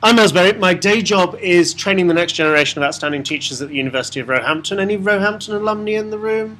I'm Ellsbury. My day job is training the next generation of outstanding teachers at the University of Roehampton. Any Roehampton alumni in the room?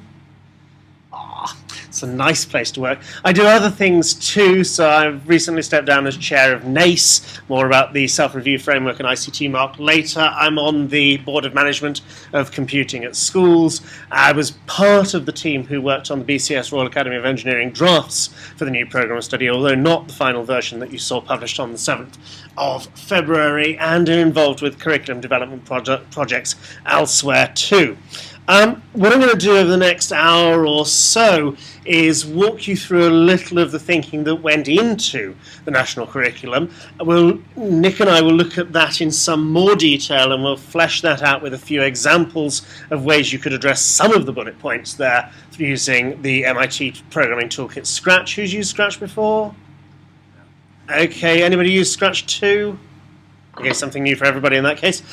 It's a nice place to work. I do other things too, so I've recently stepped down as chair of NACE, more about the self-review framework and ICT mark later. I'm on the board of management of computing at schools. I was part of the team who worked on the BCS Royal Academy of Engineering drafts for the new programme of study, although not the final version that you saw published on the 7th of February, and are involved with curriculum development projects elsewhere too. What I'm going to do over the next hour or so is walk you through a little of the thinking that went into the national curriculum. Nick and I will look at that in some more detail, and we'll flesh that out with a few examples of ways you could address some of the bullet points there using the MIT programming toolkit Scratch. Who's used Scratch before? Okay, anybody use Scratch 2? Okay, something new for everybody in that case.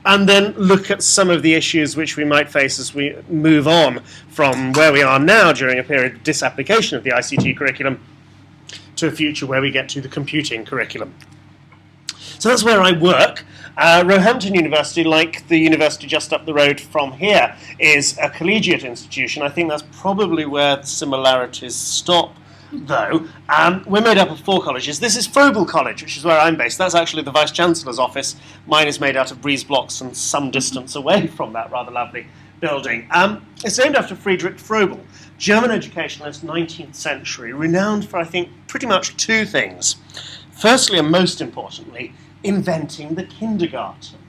And then look at some of the issues which we might face as we move on from where we are now during a period of disapplication of the ICT curriculum to a future where we get to the computing curriculum. So that's where I work. Roehampton University, like the university just up the road from here, is a collegiate institution. I think that's probably where the similarities stop, though. We're made up of 4 colleges. This is Frobel College, which is where I'm based. That's actually the Vice-Chancellor's office. Mine is made out of breeze blocks and some distance away from that rather lovely building. It's named after Friedrich Frobel, German educationalist, 19th century, renowned for, I think, pretty much 2 things. Firstly, and most importantly, inventing the kindergarten.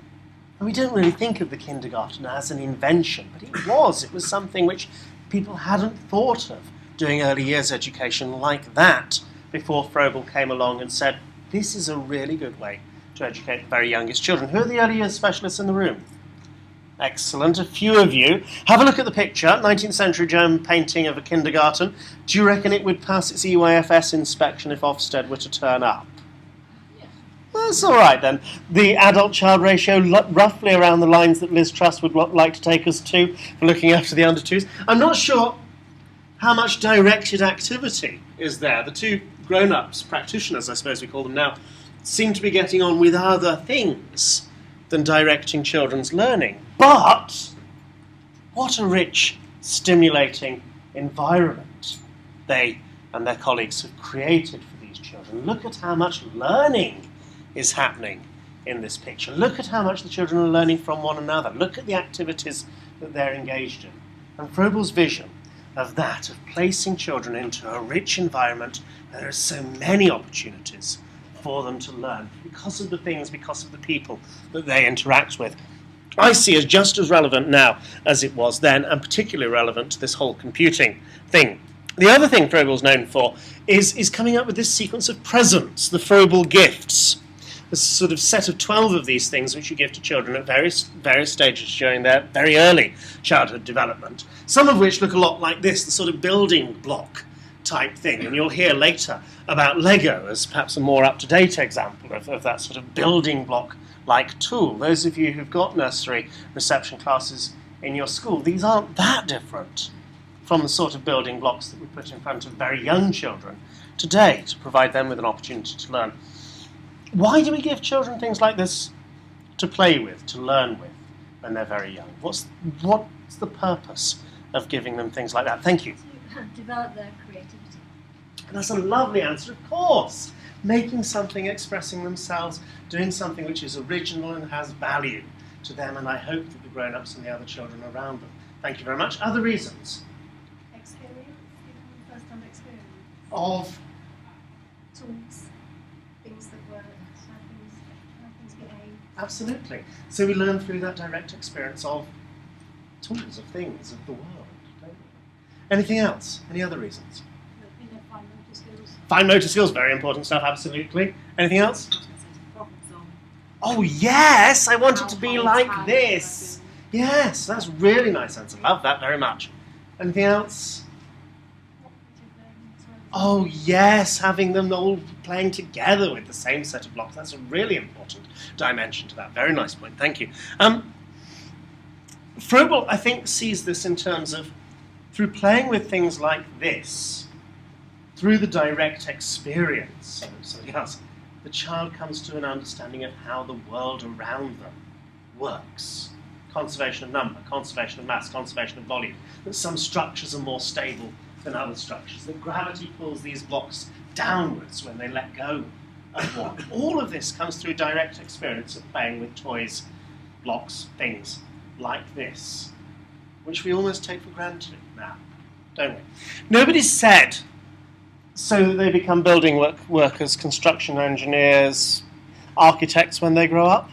And we don't really think of the kindergarten as an invention, but it was. It was something which people hadn't thought of, doing early years education like that, before Frobel came along and said, this is a really good way to educate the very youngest children. Who are the early years specialists in the room? Excellent, a few of you. Have a look at the picture, 19th century German painting of a kindergarten. Do you reckon it would pass its EYFS inspection if Ofsted were to turn up? Yeah. That's all right then. The adult-child ratio roughly around the lines that Liz Truss would like to take us to for looking after the under-2s. I'm not sure how much directed activity is there. The 2 grown-ups, practitioners I suppose we call them now, seem to be getting on with other things than directing children's learning. But what a rich, stimulating environment they and their colleagues have created for these children. Look at how much learning is happening in this picture. Look at how much the children are learning from one another. Look at the activities that they're engaged in. And Frobel's vision of that, of placing children into a rich environment where there are so many opportunities for them to learn because of the things, because of the people that they interact with, I see as just as relevant now as it was then, and particularly relevant to this whole computing thing. The other thing Frobel's known for is coming up with this sequence of presents, the Frobel gifts. A sort of set of 12 of these things which you give to children at various stages during their very early childhood development. Some of which look a lot like this, the sort of building block type thing. And you'll hear later about Lego as perhaps a more up-to-date example of that sort of building block-like tool. Those of you who've got nursery reception classes in your school, these aren't that different from the sort of building blocks that we put in front of very young children today to provide them with an opportunity to learn. Why do we give children things like this to play with, to learn with, when they're very young? What's the purpose of giving them things like that? Thank you. To develop their creativity. And that's a lovely answer, of course. Making something, expressing themselves, doing something which is original and has value to them, and I hope that the grown-ups and the other children around them. Thank you very much. Other reasons? Experience, giving them first-hand experience. Of? Tools, things that work, how things behave. Absolutely. So we learn through that direct experience of tools, of things, of the world, don't we? Anything else? Any other reasons? Fine motor skills. Fine motor skills, very important stuff, absolutely. Anything else? Oh yes, I want it to be like this. Yes, that's really nice answer. Love that very much. Anything else? Oh yes, having them all playing together with the same set of blocks. That's a really important dimension to that. Very nice point, thank you. Frobel, I think, sees this in terms of, through playing with things like this, through the direct experience, something else, the child comes to an understanding of how the world around them works. Conservation of number, conservation of mass, conservation of volume, that some structures are more stable than other structures, that gravity pulls these blocks downwards when they let go of one. All of this comes through direct experience of playing with toys, blocks, things like this, which we almost take for granted now, don't we? Nobody's said, so that they become building workers, construction engineers, architects when they grow up.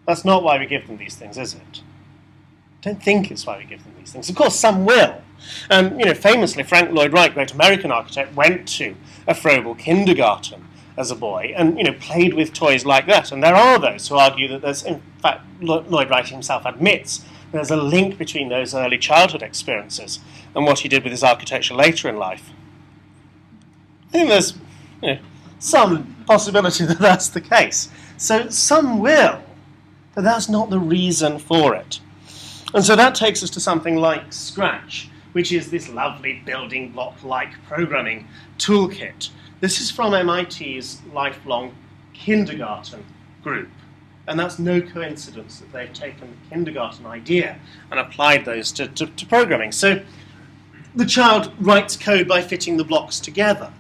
That's not why we give them these things, is it? I don't think it's why we give them these things. Of course, some will. Famously, Frank Lloyd Wright, great American architect, went to a Frobel kindergarten as a boy and played with toys like that. And there are those who argue that there's, in fact, Lloyd Wright himself admits there's a link between those early childhood experiences and what he did with his architecture later in life. I think there's some possibility that that's the case. So some will, but that's not the reason for it. And so that takes us to something like Scratch, which is this lovely building block-like programming toolkit. This is from MIT's lifelong kindergarten group. And that's no coincidence that they've taken the kindergarten idea and applied those to programming. So the child writes code by fitting the blocks together.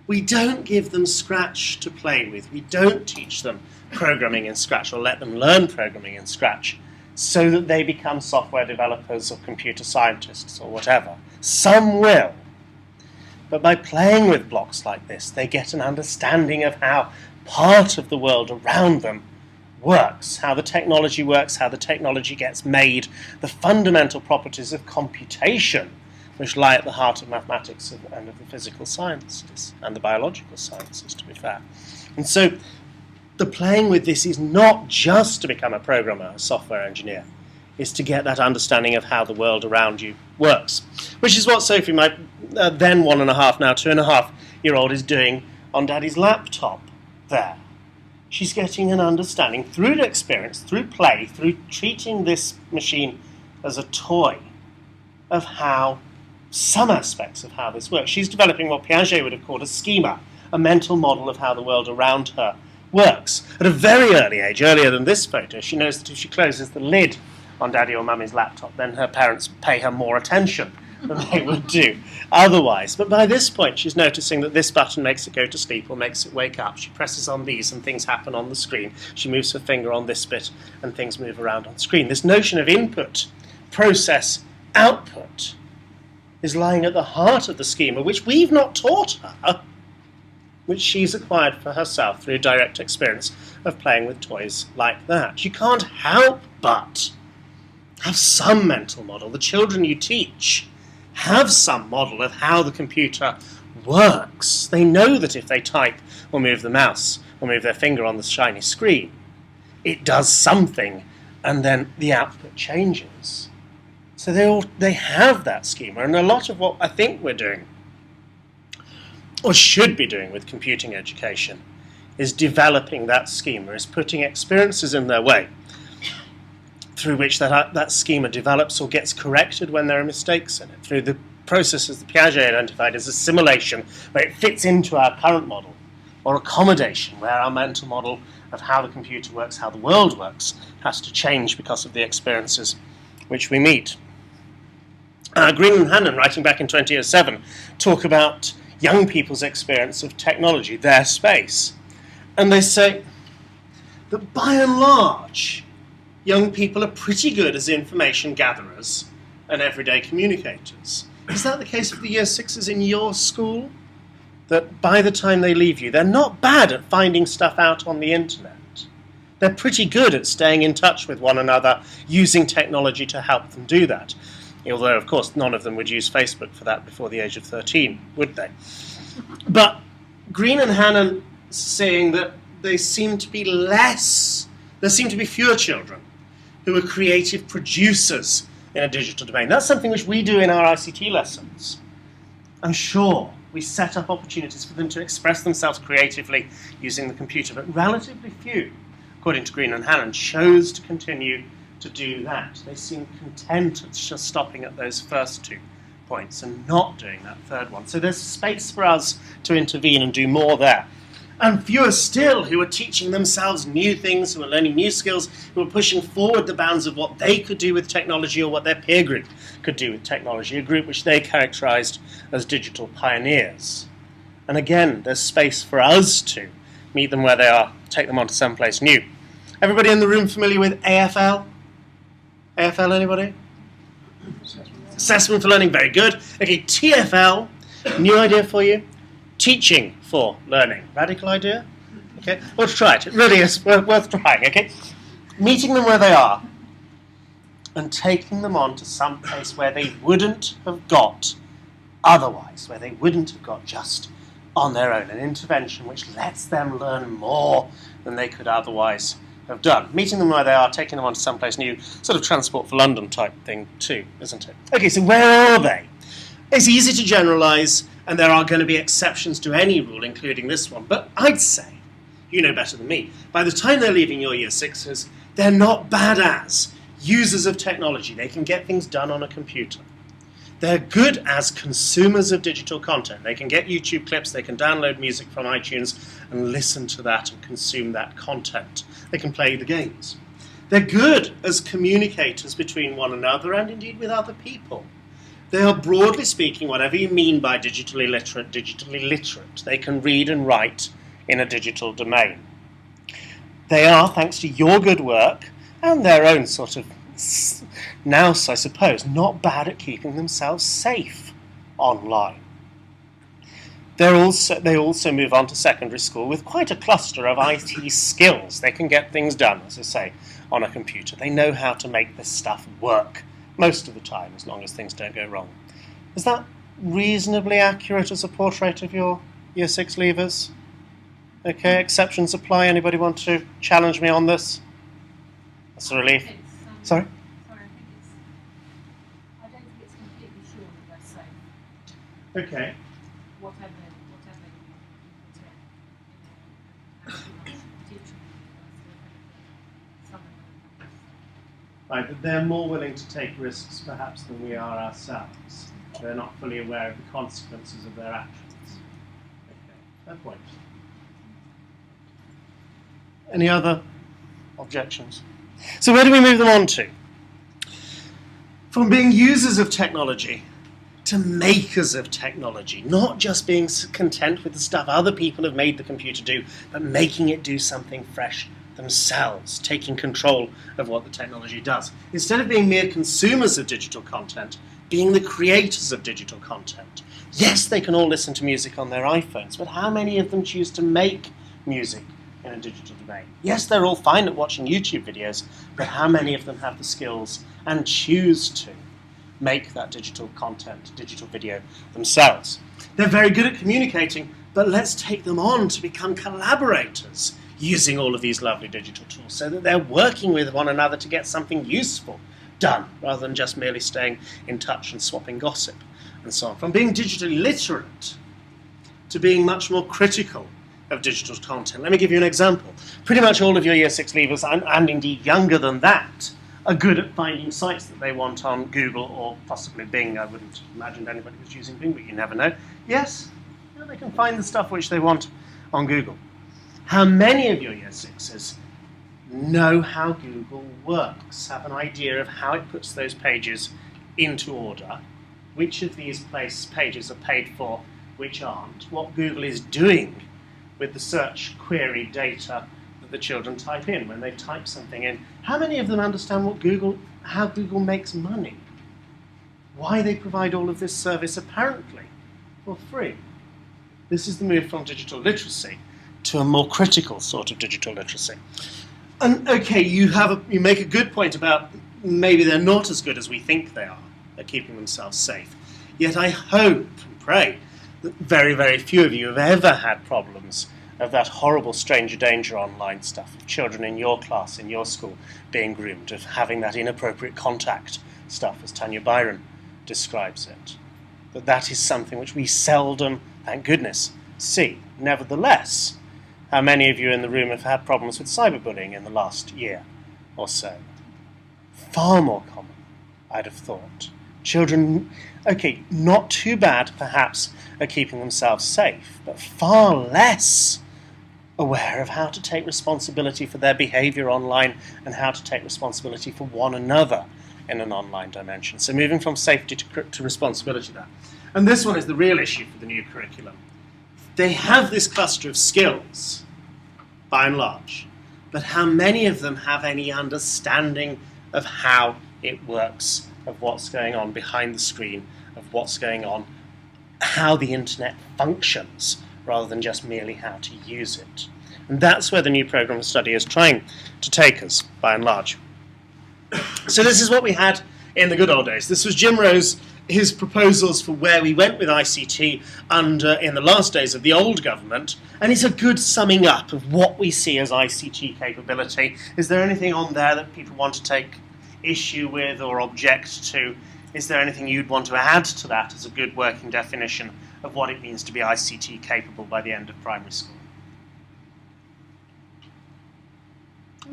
We don't give them Scratch to play with. We don't teach them programming in Scratch or let them learn programming in Scratch so that they become software developers or computer scientists or whatever. Some will. But by playing with blocks like this, they get an understanding of how part of the world around them works, how the technology works, how the technology gets made, the fundamental properties of computation, which lie at the heart of mathematics and of the physical sciences and the biological sciences, to be fair. And so the playing with this is not just to become a programmer, a software engineer. It's to get that understanding of how the world around you works, which is what Sophie, my then 1.5, now 2.5-year-old, is doing on Daddy's laptop there. She's getting an understanding through experience, through play, through treating this machine as a toy of how some aspects of how this works. She's developing what Piaget would have called a schema, a mental model of how the world around her works. At a very early age, earlier than this photo, she knows that if she closes the lid on Daddy or Mummy's laptop, then her parents pay her more attention than they would do otherwise. But by this point, she's noticing that this button makes it go to sleep or makes it wake up. She presses on these and things happen on the screen. She moves her finger on this bit and things move around on screen. This notion of input, process, output is lying at the heart of the schema, which we've not taught her, which she's acquired for herself through direct experience of playing with toys like that. You can't help but have some mental model. The children you teach have some model of how the computer works. They know that if they type or move the mouse or move their finger on the shiny screen, it does something and then the output changes. So they have that schema, and a lot of what I think we're doing, or should be doing with computing education, is developing that schema, is putting experiences in their way through which that schema develops or gets corrected when there are mistakes in it, through the processes that Piaget identified as assimilation, where it fits into our current model, or accommodation, where our mental model of how the computer works, how the world works, has to change because of the experiences which we meet. Greenroom and Hannon, writing back in 2007, talk about young people's experience of technology, their space. And they say that by and large, young people are pretty good as information gatherers and everyday communicators. Is that the case of the Year 6s in your school? That by the time they leave you, they're not bad at finding stuff out on the internet. They're pretty good at staying in touch with one another, using technology to help them do that. Although, of course, none of them would use Facebook for that before the age of 13, would they? But Green and Hannon saying that there seem to be fewer children who are creative producers in a digital domain. That's something which we do in our ICT lessons. And sure, we set up opportunities for them to express themselves creatively using the computer, but relatively few, according to Green and Hannon, chose to continue to do that. They seem content at just stopping at those first 2 points and not doing that third one. So there's space for us to intervene and do more there. And fewer still who are teaching themselves new things, who are learning new skills, who are pushing forward the bounds of what they could do with technology or what their peer group could do with technology, a group which they characterised as digital pioneers. And again, there's space for us to meet them where they are, take them on to someplace new. Everybody in the room familiar with AFL? AFL, anybody? Assessment for Learning, very good. Okay, TFL, new idea for you. Teaching for learning. Radical idea? Okay, let's try it. It really is worth trying, okay? Meeting them where they are and taking them on to some place where they wouldn't have got otherwise, where they wouldn't have got just on their own. An intervention which lets them learn more than they could otherwise have done. Meeting them where they are, taking them on to someplace new, sort of Transport for London type thing too, isn't it? Okay, so where are they? It's easy to generalise, and there are going to be exceptions to any rule, including this one. But I'd say, you know better than me, by the time they're leaving your Year 6s, they're not bad as users of technology. They can get things done on a computer. They're good as consumers of digital content. They can get YouTube clips, they can download music from iTunes and listen to that and consume that content. They can play the games. They're good as communicators between one another and indeed with other people. They are, broadly speaking, whatever you mean by digitally literate. They can read and write in a digital domain. They are, thanks to your good work and their own sort of nous, I suppose, not bad at keeping themselves safe online. They also move on to secondary school with quite a cluster of IT skills. They can get things done, as I say, on a computer. They know how to make this stuff work most of the time, as long as things don't go wrong. Is that reasonably accurate as a portrait of your Year 6 leavers? Okay, exceptions apply. Anybody want to challenge me on this? That's a relief. Sorry? I don't think it's completely sure that they're safe. Okay. Whatever Right, but they're more willing to take risks, perhaps, than we are ourselves. They're not fully aware of the consequences of their actions. Okay, fair point. Any other objections? So where do we move them on to? From being users of technology to makers of technology, not just being content with the stuff other people have made the computer do, but making it do something fresh themselves, taking control of what the technology does. Instead of being mere consumers of digital content, being the creators of digital content. Yes, they can all listen to music on their iPhones, but how many of them choose to make music in a digital domain? Yes, they're all fine at watching YouTube videos, but how many of them have the skills and choose to make that digital content, digital video themselves? They're very good at communicating, but let's take them on to become collaborators using all of these lovely digital tools so that they're working with one another to get something useful done, rather than just merely staying in touch and swapping gossip and so on. From being digitally literate to being much more critical of digital content. Let me give you an example. Pretty much all of your Year 6 leavers, and indeed younger than that, are good at finding sites that they want on Google or possibly Bing. I wouldn't imagine anybody was using Bing, but you never know. Yes, they can find the stuff which they want on Google. How many of your Year 6s know how Google works, have an idea of how it puts those pages into order, which of these pages are paid for, which aren't, what Google is doing with the search query data that the children type in when they type something in? How many of them understand how Google makes money? Why they provide all of this service apparently for free? This is the move from digital literacy to a more critical sort of digital literacy. And okay, you make a good point about maybe they're not as good as we think they are at keeping themselves safe. Yet I hope and pray that very, very few of you have ever had problems of that horrible stranger danger online stuff, of children in your class, in your school, being groomed, of having that inappropriate contact stuff, as Tanya Byron describes it. That is something which we seldom, thank goodness, see. Nevertheless, how many of you in the room have had problems with cyberbullying in the last year or so? Far more common, I'd have thought. Children, okay, not too bad perhaps at keeping themselves safe, but far less aware of how to take responsibility for their behaviour online and how to take responsibility for one another in an online dimension. So moving from safety to responsibility there. And this one is the real issue for the new curriculum. They have this cluster of skills, by and large, but how many of them have any understanding of how it works, of what's going on behind the screen, of what's going on, how the internet functions, rather than just merely how to use it. And that's where the new programme of study is trying to take us, by and large. So this is what we had in the good old days. This was Jim Rowe's, his proposals for where we went with ICT in the last days of the old government, and it's a good summing up of what we see as ICT capability. Is there anything on there that people want to take issue with or object to? Is there anything you'd want to add to that as a good working definition of what it means to be ICT capable by the end of primary school?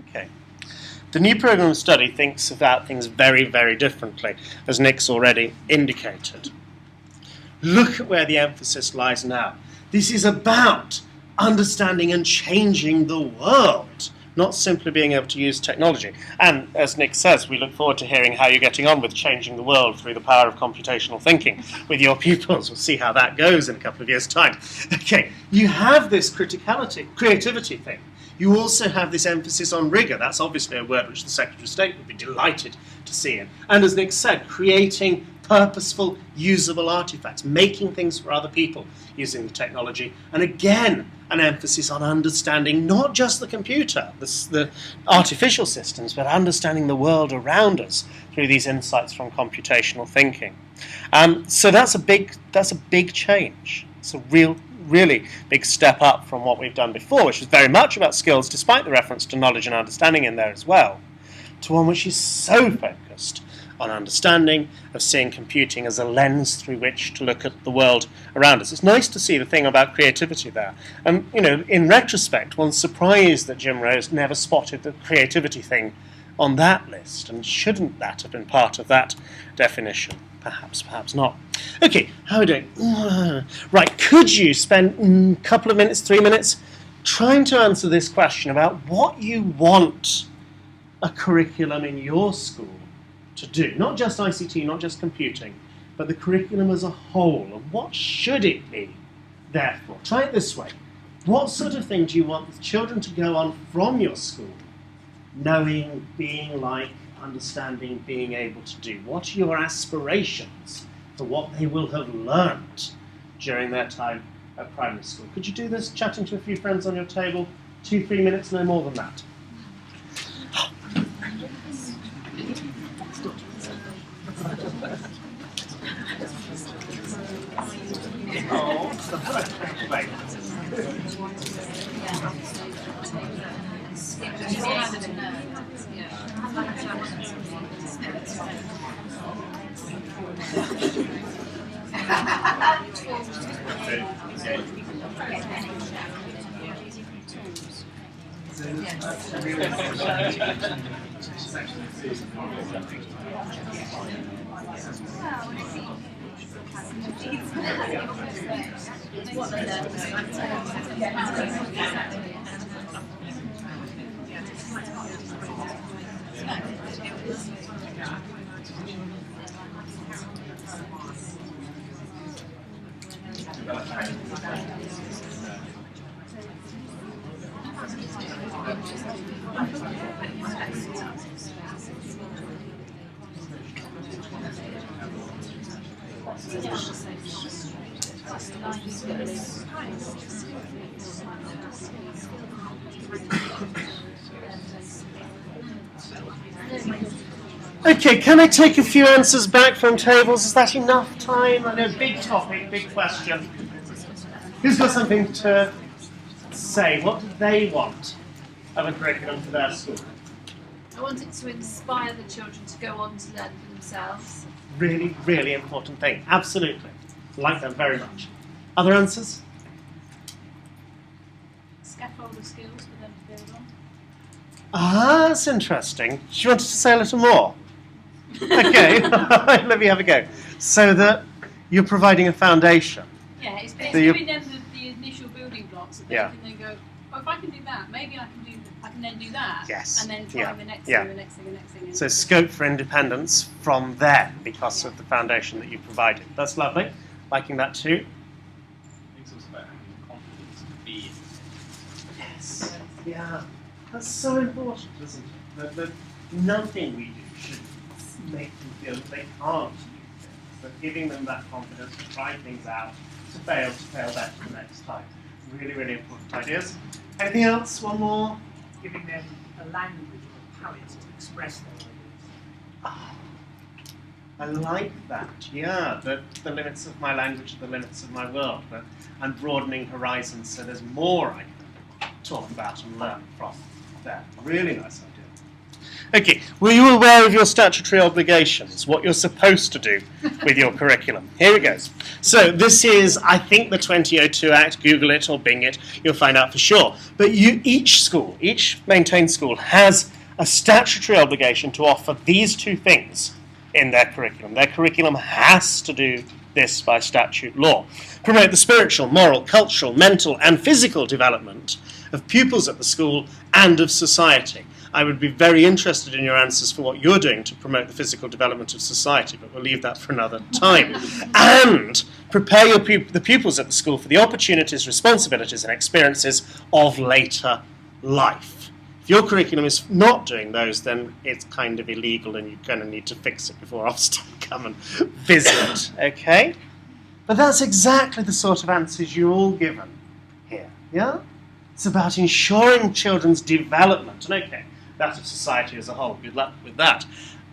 Okay. The new programme of study thinks about things very, very differently, as Nick's already indicated. Look at where the emphasis lies now. This is about understanding and changing the world, not simply being able to use technology. And as Nick says, we look forward to hearing how you're getting on with changing the world through the power of computational thinking with your pupils. We'll see how that goes in a couple of years' time. Okay, you have this creativity thing. You also have this emphasis on rigour. That's obviously a word which the Secretary of State would be delighted to see in. And as Nick said, creating purposeful, usable artefacts, making things for other people using the technology. And again, an emphasis on understanding not just the computer, the artificial systems, but understanding the world around us through these insights from computational thinking. So that's a big change. It's a really big step up from what we've done before, which was very much about skills, despite the reference to knowledge and understanding in there as well, to one which is so focused on understanding, of seeing computing as a lens through which to look at the world around us. It's nice to see the thing about creativity there. And, in retrospect, one's surprised that Jim Rowe's never spotted the creativity thing on that list, and shouldn't that have been part of that definition? Perhaps not. Okay, how are we doing? Right, could you spend a couple of minutes, 3 minutes, trying to answer this question about what you want a curriculum in your school to do? Not just ICT, not just computing, but the curriculum as a whole, and what should it be, therefore? Try it this way. What sort of thing do you want the children to go on from your school, knowing, being like, understanding, being able to do? What are your aspirations for what they will have learned during their time at primary school? Could you do this, chatting to a few friends on your table? 2-3 minutes, no more than that. Okay, can I take a few answers back from tables? Is that enough time? I know, big topic, big question. Who's got something to say? What do they want of a curriculum for their school? I want it to inspire the children to go on to learn for themselves. Really, really important thing. Absolutely. Like that very much. Other answers? Scaffold of skills for them to build on. Ah, that's interesting. Do you want us to say a little more? Okay, let me have a go. So that you're providing a foundation. Yeah, it's So giving them the initial building blocks that they can then go, oh, if I can do that. Maybe I can then do that. Yes. And then try the next thing, the next thing, the next thing. So scope for independence from then because of the foundation that you provided. That's lovely. Liking that too. I think it's also about having the confidence to be in it. Yes. Yeah. That's so important, isn't it? That nothing we do should make them feel that they can't do things. But giving them that confidence to try things out, to fail better the next time. Really, really important ideas. Anything else? One more? Giving them a language or a palette to express their ideas. Oh, I like that. Yeah, the limits of my language are the limits of my world. But I'm broadening horizons so there's more I can talk about and learn from there. Really nice idea. Okay, were you aware of your statutory obligations, what you're supposed to do with your curriculum? Here it goes. So this is, I think, the 2002 Act. Google it or Bing it, you'll find out for sure. But each school, each maintained school, has a statutory obligation to offer these two things in their curriculum. Their curriculum has to do this by statute law. Promote the spiritual, moral, cultural, mental and physical development of pupils at the school and of society. I would be very interested in your answers for what you're doing to promote the physical development of society, but we'll leave that for another time. And prepare the pupils at the school for the opportunities, responsibilities and experiences of later life. If your curriculum is not doing those, then it's kind of illegal and you're going to need to fix it before Ofsted come and visit, okay? But that's exactly the sort of answers you're all given here, yeah? It's about ensuring children's development, and okay, that of society as a whole, good luck with that,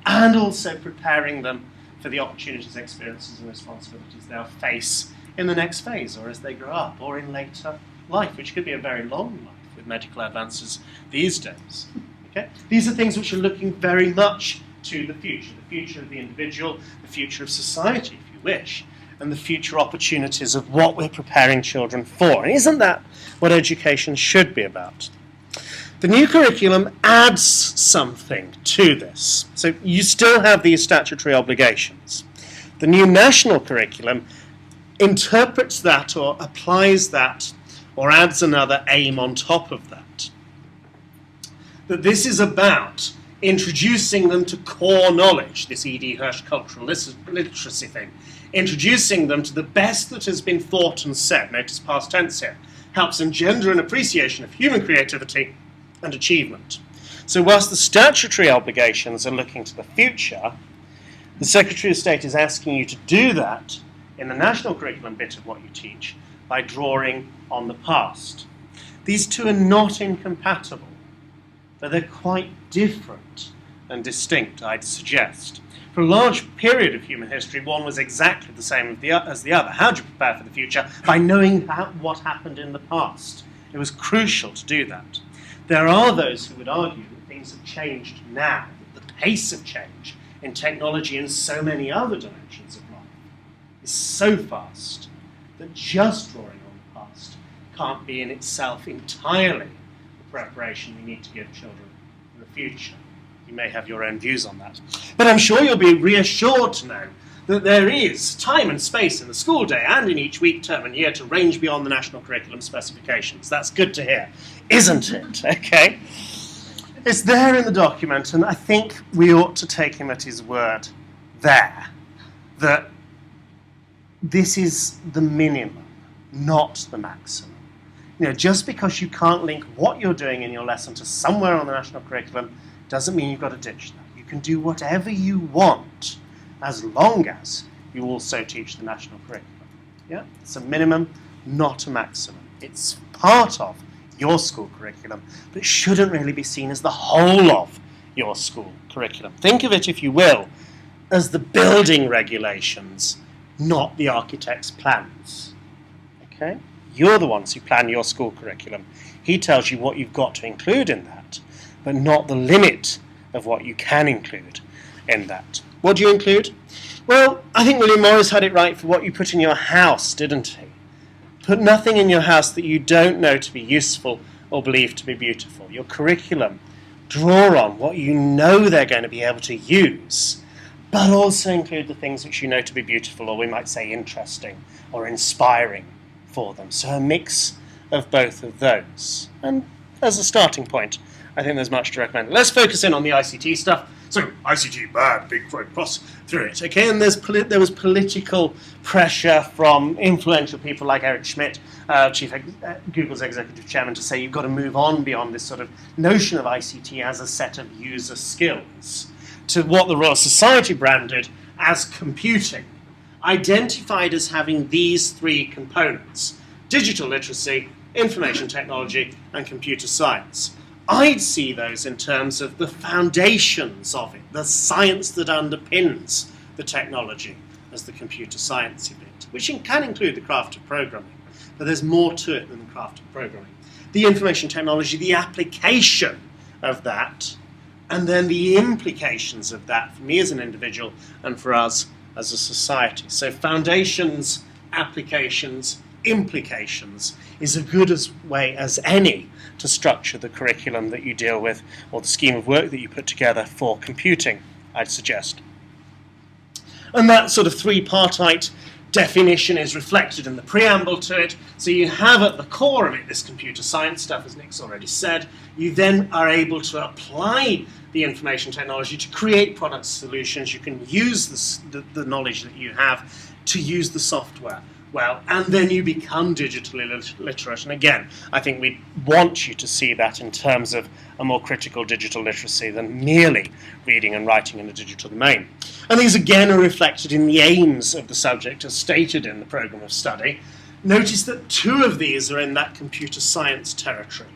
and also preparing them for the opportunities, experiences and responsibilities they'll face in the next phase or as they grow up or in later life, which could be a very long life with medical advances these days. Okay? These are things which are looking very much to the future of the individual, the future of society, if you wish, and the future opportunities of what we're preparing children for. And isn't that what education should be about? The new curriculum adds something to this. So you still have these statutory obligations. The new national curriculum interprets that or applies that or adds another aim on top of that. That this is about introducing them to core knowledge, this E.D. Hirsch cultural literacy thing, introducing them to the best that has been thought and said, notice past tense here, helps engender an appreciation of human creativity and achievement. So whilst the statutory obligations are looking to the future, the Secretary of State is asking you to do that in the national curriculum bit of what you teach by drawing on the past. These two are not incompatible, but they're quite different and distinct, I'd suggest. For a large period of human history, one was exactly the same as the other. How do you prepare for the future? By knowing what happened in the past. It was crucial to do that. There are those who would argue that things have changed now, that the pace of change in technology and so many other dimensions of life is so fast that just drawing on the past can't be in itself entirely the preparation we need to give children in the future. You may have your own views on that. But I'm sure you'll be reassured to know that there is time and space in the school day and in each week, term and year to range beyond the national curriculum specifications. That's good to hear, isn't it? Okay. It's there in the document, and I think we ought to take him at his word there, that this is the minimum, not the maximum. You know, just because you can't link what you're doing in your lesson to somewhere on the national curriculum doesn't mean you've got to ditch that. You can do whatever you want, as long as you also teach the national curriculum. Yeah? It's a minimum, not a maximum. It's part of your school curriculum, but it shouldn't really be seen as the whole of your school curriculum. Think of it, if you will, as the building regulations, not the architect's plans. Okay? You're the ones who plan your school curriculum. He tells you what you've got to include in that, but not the limit of what you can include in that. What do you include? Well, I think William Morris had it right for what you put in your house, didn't he? Put nothing in your house that you don't know to be useful or believe to be beautiful. Your curriculum, draw on what you know they're going to be able to use, but also include the things which you know to be beautiful, or we might say interesting or inspiring for them. So a mix of both of those. And as a starting point, I think there's much to recommend. Let's focus in on the ICT stuff. So, ICT bad, big cross through it. Okay, and there was political pressure from influential people like Eric Schmidt, Google's executive chairman, to say you've got to move on beyond this sort of notion of ICT as a set of user skills to what the Royal Society branded as computing, identified as having these three components: digital literacy, information technology, and computer science. I'd see those in terms of the foundations of it, the science that underpins the technology, as the computer sciencey bit, which can include the craft of programming, but there's more to it than the craft of programming. The information technology, the application of that, and then the implications of that for me as an individual and for us as a society. So foundations, applications, implications is a good way as any to structure the curriculum that you deal with, or the scheme of work that you put together for computing, I'd suggest. And that sort of three-partite definition is reflected in the preamble to it. So you have at the core of it this computer science stuff, as Nick's already said. You then are able to apply the information technology to create product solutions. You can use the knowledge that you have to use the software well, and then you become digitally literate. And again, I think we want you to see that in terms of a more critical digital literacy than merely reading and writing in the digital domain. And these again are reflected in the aims of the subject as stated in the programme of study. Notice that two of these are in that computer science territory,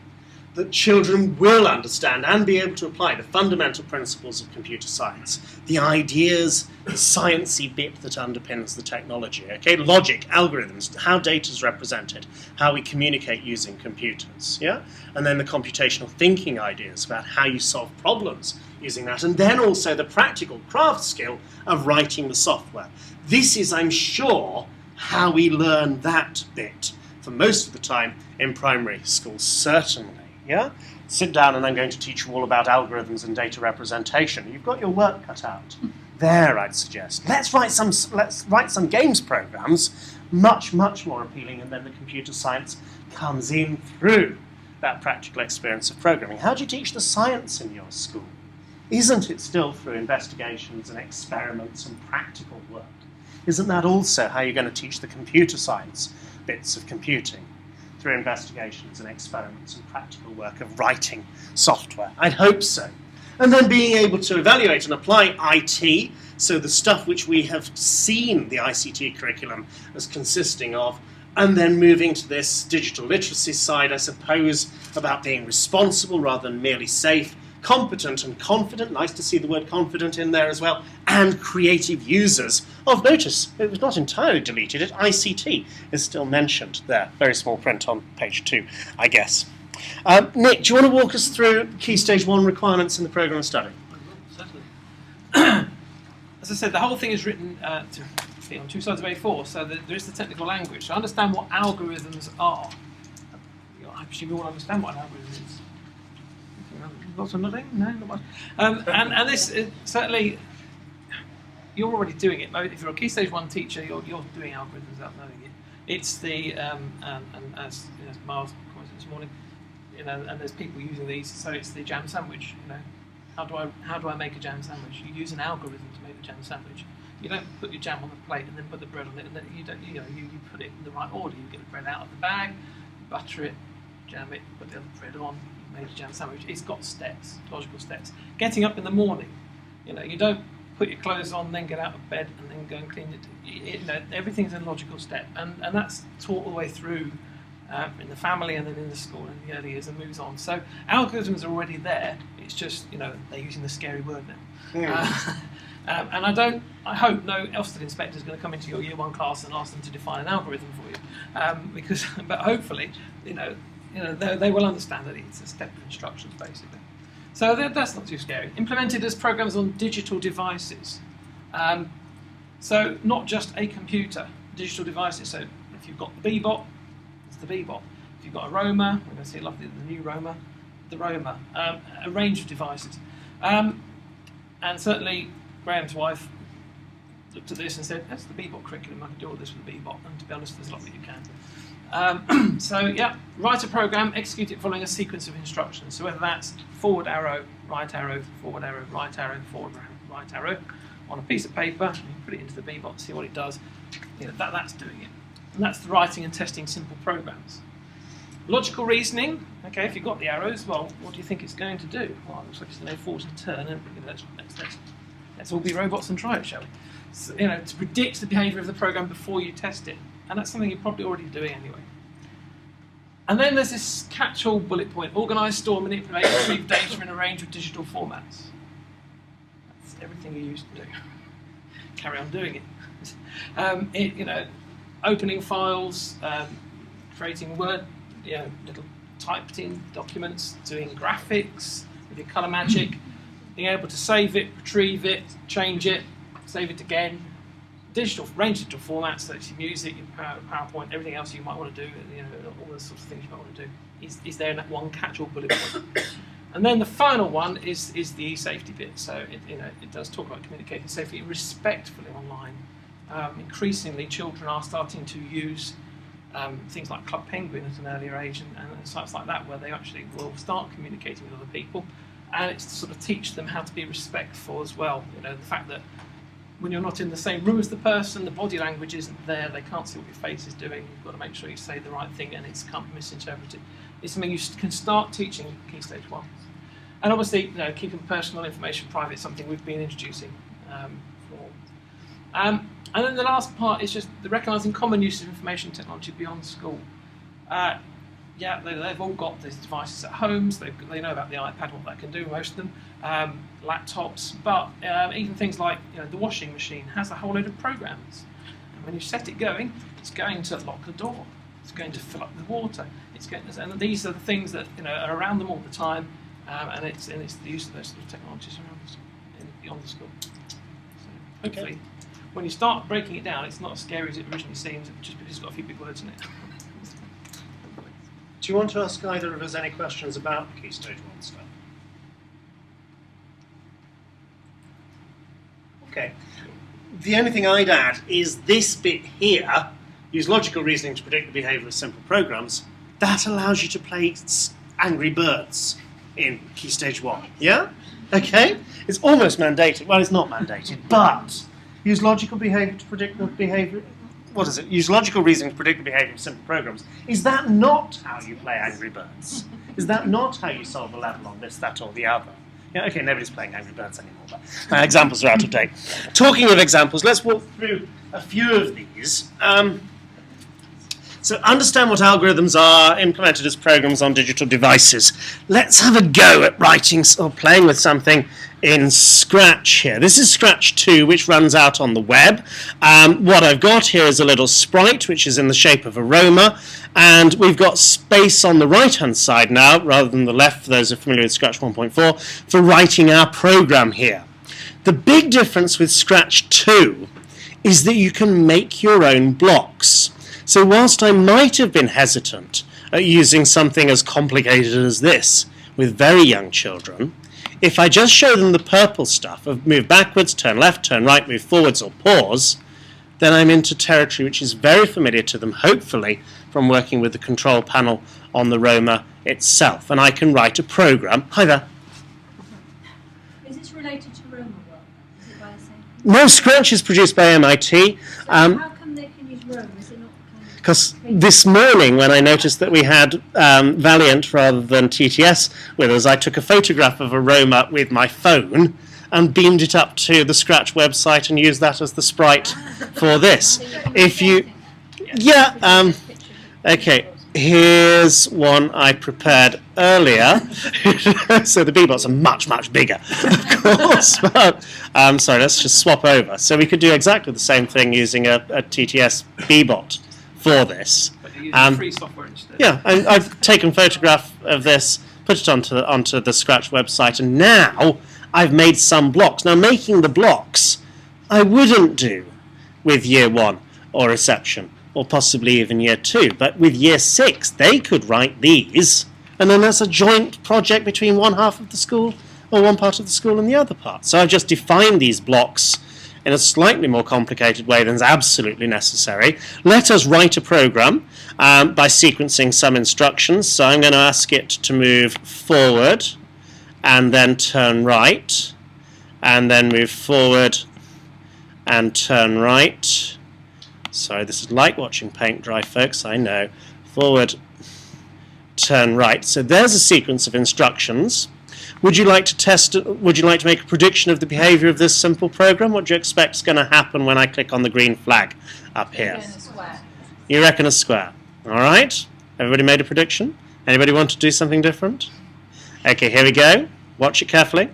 that children will understand and be able to apply the fundamental principles of computer science, the ideas, the sciencey bit that underpins the technology, okay? Logic, algorithms, how data is represented, how we communicate using computers, yeah? And then the computational thinking ideas about how you solve problems using that, and then also the practical craft skill of writing the software. This is, I'm sure, how we learn that bit for most of the time in primary school, certainly. Yeah? Sit down and I'm going to teach you all about algorithms and data representation. You've got your work cut out. There, I'd suggest. Let's write some games programs, much more appealing, and then the computer science comes in through that practical experience of programming. How do you teach the science in your school? Isn't it still through investigations and experiments and practical work? Isn't that also how you're going to teach the computer science bits of computing? Through investigations and experiments and practical work of writing software. I'd hope so. And then being able to evaluate and apply IT, so the stuff which we have seen the ICT curriculum as consisting of, and then moving to this digital literacy side, I suppose, about being responsible rather than merely safe, competent and confident, nice to see the word confident in there as well, and creative users of, notice, it was not entirely deleted, ICT is still mentioned there, very small print on page 2, I guess. Nick, do you want to walk us through Key Stage 1 requirements in the programme of study? Certainly. As I said, the whole thing is written to be on 2 sides of A4, so that there is the technical language. So understand what algorithms are. I presume you all understand what an algorithm is. Lots of nodding? No, not much. And this is certainly, you're already doing it. If you're a Key Stage 1 teacher, you're doing algorithms without knowing it. It's the, and as Miles commented this morning, and there's people using these, so it's the jam sandwich. How do I make a jam sandwich? You use an algorithm to make the jam sandwich. You don't put your jam on the plate and then put the bread on it, and then you put it in the right order. You get the bread out of the bag, butter it, jam it, put the other bread on. Made a jam sandwich. It's got steps, logical steps. Getting up in the morning, you don't put your clothes on, then get out of bed, and then go and clean it. Everything's a logical step, and that's taught all the way through in the family and then in the school in the early years and moves on. So algorithms are already there. It's just they're using the scary word now. And I hope no Ofsted inspector is going to come into your Year 1 class and ask them to define an algorithm for you, but hopefully they will understand that it's a step of instructions, basically. So that's not too scary. Implemented as programs on digital devices. So not just a computer, digital devices. So if you've got the Bebop, it's the Bebop. If you've got a Roma, we're going to see the new Roma, the Roma. A range of devices. And certainly Graham's wife looked at this and said, that's the Bebop curriculum, I can do all this with the Bebop. And to be honest, there's a lot that you can. So yeah, write a program, execute it following a sequence of instructions. So whether that's forward arrow, right arrow, forward arrow, right arrow, forward arrow, right arrow, on a piece of paper, you put it into the Bebot, see what it does. You know, that's doing it. And that's the writing and testing simple programs. Logical reasoning. Okay, if you've got the arrows, well, what do you think it's going to do? Well, it looks like it's going to forward and turn. And let's all be robots and try it, shall we? So, you know, to predict the behaviour of the program before you test it. And that's something you're probably already doing anyway. And then there's this catch-all bullet point: organise, store, manipulate, retrieve data in a range of digital formats. That's everything you used to do. Carry on doing it. You know, opening files, creating Word, you know, little typed in documents, doing graphics with your colour magic, being able to save it, retrieve it, change it, save it again. Digital range of digital formats, so it's your music, your PowerPoint, everything else you might want to do, you know, all the sorts of things you might want to do, is there in that one catch-all bullet point. And then the final one is the e-safety bit. So it does talk about communicating safely, respectfully online. Increasingly, children are starting to use things like Club Penguin at an earlier age and sites like that, where they actually will start communicating with other people, and it's to sort of teach them how to be respectful as well. You know, the fact that when you're not in the same room as the person, the body language isn't there, they can't see what your face is doing, you've got to make sure you say the right thing and it can't be misinterpreted. It's something you can start teaching Key Stage 1. And obviously, you know, keeping personal information private is something we've been introducing and then the last part is just the recognising common use of information technology beyond school. Yeah, they've all got these devices at home, so they know about the iPad, what that can do, most of them, laptops, but even things like, you know, the washing machine has a whole load of programs. And when you set it going, it's going to lock the door, it's going to fill up the water, and these are the things that, you know, are around them all the time, and it's the use of those sort of technologies around us, beyond the school. So hopefully, when you start breaking it down, it's not as scary as it originally seems, just because it's got a few big words in it. Do you want to ask either of us any questions about Key Stage 1 stuff? Okay. The only thing I'd add is this bit here, use logical reasoning to predict the behaviour of simple programs. That allows you to play Angry Birds in Key Stage 1. Yeah? Okay? It's almost mandated. Well, it's not mandated, but use logical behaviour to predict the behaviour. What is it? Use logical reasoning to predict the behaviour of simple programs. Is that not how you play Angry Birds? Is that not how you solve a level on this, that, or the other? Yeah, okay, nobody's playing Angry Birds anymore, but examples are out of date. Talking of examples, let's walk through a few of these. So understand what algorithms are implemented as programs on digital devices. Let's have a go at writing or playing with something in Scratch here. This is Scratch 2, which runs out on the web. What I've got here is a little sprite, which is in the shape of a Roma, and we've got space on the right-hand side now, rather than the left, for those who are familiar with Scratch 1.4, for writing our program here. The big difference with Scratch 2 is that you can make your own blocks. So whilst I might have been hesitant at using something as complicated as this with very young children, if I just show them the purple stuff of move backwards, turn left, turn right, move forwards, or pause, then I'm into territory which is very familiar to them, hopefully, from working with the control panel on the Roma itself. And I can write a program. Hi there. Is this related to Roma work? Is it by the same? No, Scratch is produced by MIT. So how come they can use Roma? Is it not kind of... Because this morning, when I noticed that we had Valiant rather than TTS with us, I took a photograph of a Roma with my phone and beamed it up to the Scratch website and used that as the sprite for this. If you, yeah, okay. Here's one I prepared earlier. So the Bebots are much, much bigger, of course. But, sorry, let's just swap over. So we could do exactly the same thing using a TTS Bebot for this. But you're using free software instead. Yeah, and I've taken a photograph of this, put it onto the Scratch website, and now I've made some blocks. Now, making the blocks, I wouldn't do with Year 1 or Reception, or possibly even Year 2. But with Year 6, they could write these, and then there's a joint project between one half of the school, or one part of the school and the other part. So I've just defined these blocks in a slightly more complicated way than is absolutely necessary. Let us write a program by sequencing some instructions. So I'm going to ask it to move forward and then turn right, and then move forward and turn right. Sorry, this is like watching paint dry, folks, I know. Forward, turn right. So there's a sequence of instructions. Would you like to test? Would you like to make a prediction of the behavior of this simple program? What do you expect is going to happen when I click on the green flag up here? You reckon a square. All right. Everybody made a prediction? Anybody want to do something different? Okay, here we go. Watch it carefully.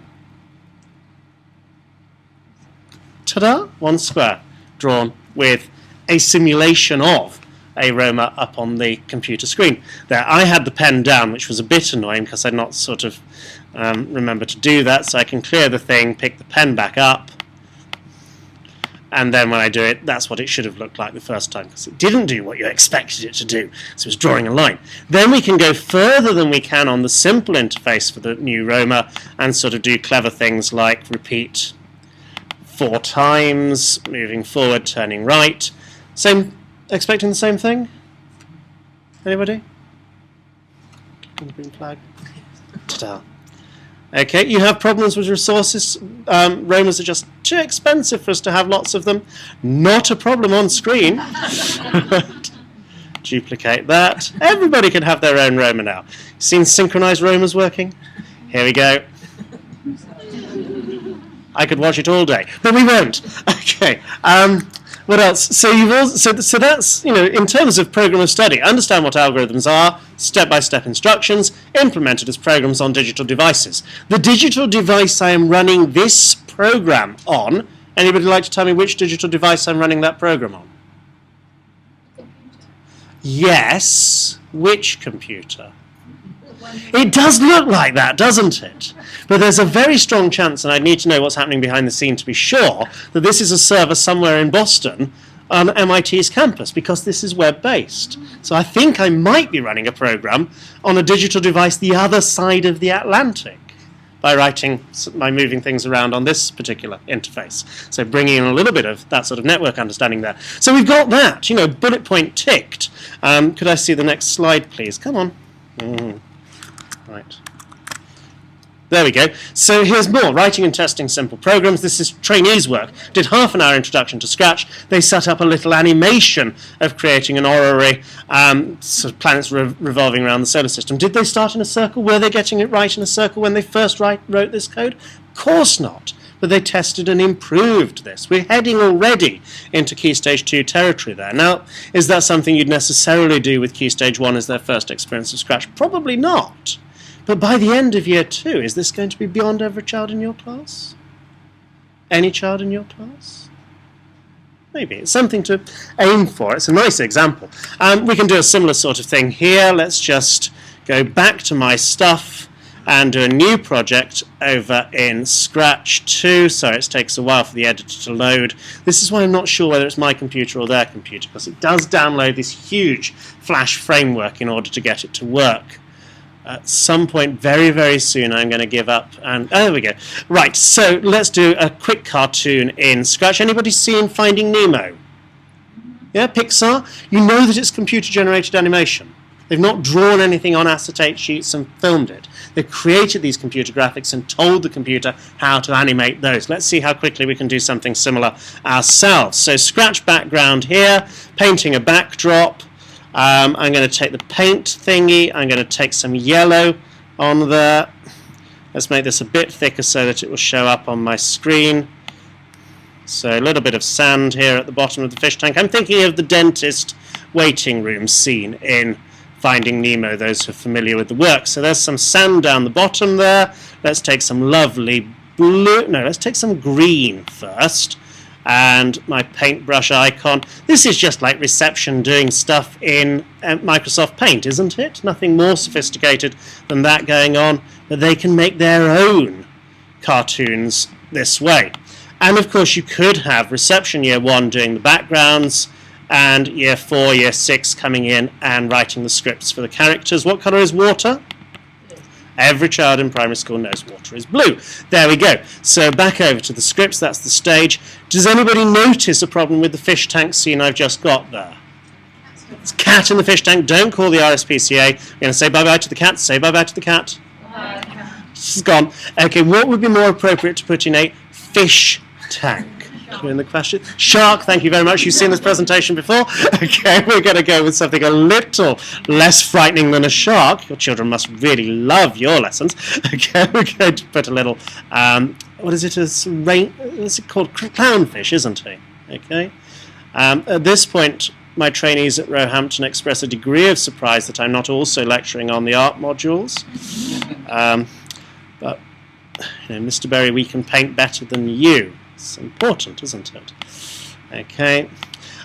Ta-da! One square drawn with a simulation of a Roma up on the computer screen. There, I had the pen down, which was a bit annoying because I'd not sort of remembered to do that, so I can clear the thing, pick the pen back up, and then when I do it, that's what it should have looked like the first time, because it didn't do what you expected it to do, so it was drawing a line. Then we can go further than we can on the simple interface for the new Roma and sort of do clever things like repeat 4 times, moving forward, turning right. Same, expecting the same thing? Anybody? Clicking the green flag. Ta-da. Okay, you have problems with resources. Romas are just too expensive for us to have lots of them. Not a problem on screen. Duplicate that. Everybody can have their own Roma now. Seen synchronized Romas working? Here we go. I could watch it all day, but we won't. Okay. What else? So you've also, so that's, you know, in terms of program of study, understand what algorithms are, step-by-step instructions, implemented as programs on digital devices. The digital device I am running this program on, anybody like to tell me which digital device I'm running that program on? Yes. Which computer? It does look like that, doesn't it? But there's a very strong chance, and I need to know what's happening behind the scene to be sure, that this is a server somewhere in Boston on MIT's campus, because this is web-based. So I think I might be running a program on a digital device the other side of the Atlantic by moving things around on this particular interface. So bringing in a little bit of that sort of network understanding there. So we've got that, you know, bullet point ticked. Could I see the next slide, please? Come on. Right. There we go. So here's more. Writing and testing simple programs. This is trainees' work. Did half an hour introduction to Scratch. They set up a little animation of creating an orrery, sort of planets revolving around the solar system. Did they start in a circle? Were they getting it right in a circle when they first wrote this code? Of course not. But they tested and improved this. We're heading already into Key Stage 2 territory there. Now, is that something you'd necessarily do with Key Stage 1 as their first experience of Scratch? Probably not. But by the end of year 2, is this going to be beyond every child in your class? Any child in your class? Maybe. It's something to aim for. It's a nice example. We can do a similar sort of thing here. Let's just go back to my stuff and do a new project over in Scratch 2. Sorry, it takes a while for the editor to load. This is why I'm not sure whether it's my computer or their computer, because it does download this huge Flash framework in order to get it to work. At some point very, very soon I'm going to give up, and there we go. Right, so let's do a quick cartoon in Scratch. Anybody seen Finding Nemo? Yeah, Pixar? You know that it's computer-generated animation. They've not drawn anything on acetate sheets and filmed it. They've created these computer graphics and told the computer how to animate those. Let's see how quickly we can do something similar ourselves. So Scratch background here, painting a backdrop. I'm going to take the paint thingy, I'm going to take some yellow on there. Let's make this a bit thicker so that it will show up on my screen. So a little bit of sand here at the bottom of the fish tank. I'm thinking of the dentist waiting room scene in Finding Nemo, those who are familiar with the work. So there's some sand down the bottom there. Let's take some lovely blue, no, let's take some green first. And my paintbrush icon. This is just like reception doing stuff in Microsoft Paint, isn't it? Nothing more sophisticated than that going on, but they can make their own cartoons this way. And of course you could have reception year 1 doing the backgrounds and year 4, year 6 coming in and writing the scripts for the characters. What colour is water? Every child in primary school knows water is blue. There we go. So back over to the scripts, that's the stage. Does anybody notice a problem with the fish tank scene I've just got there? It's cat in the fish tank. Don't call the RSPCA. We're going to say bye-bye to the cat. Say bye-bye to the cat. It's gone. Okay, what would be more appropriate to put in a fish tank? In the question. Shark, thank you very much. You've seen this presentation before. Okay, we're going to go with something a little less frightening than a shark. Your children must really love your lessons. Okay, we're going to put a little, what is it? What's it called? Clownfish, isn't he? Okay. At this point, my trainees at Roehampton express a degree of surprise that I'm not also lecturing on the art modules. But, you know, Mr. Berry, we can paint better than you. It's important, isn't it? Okay.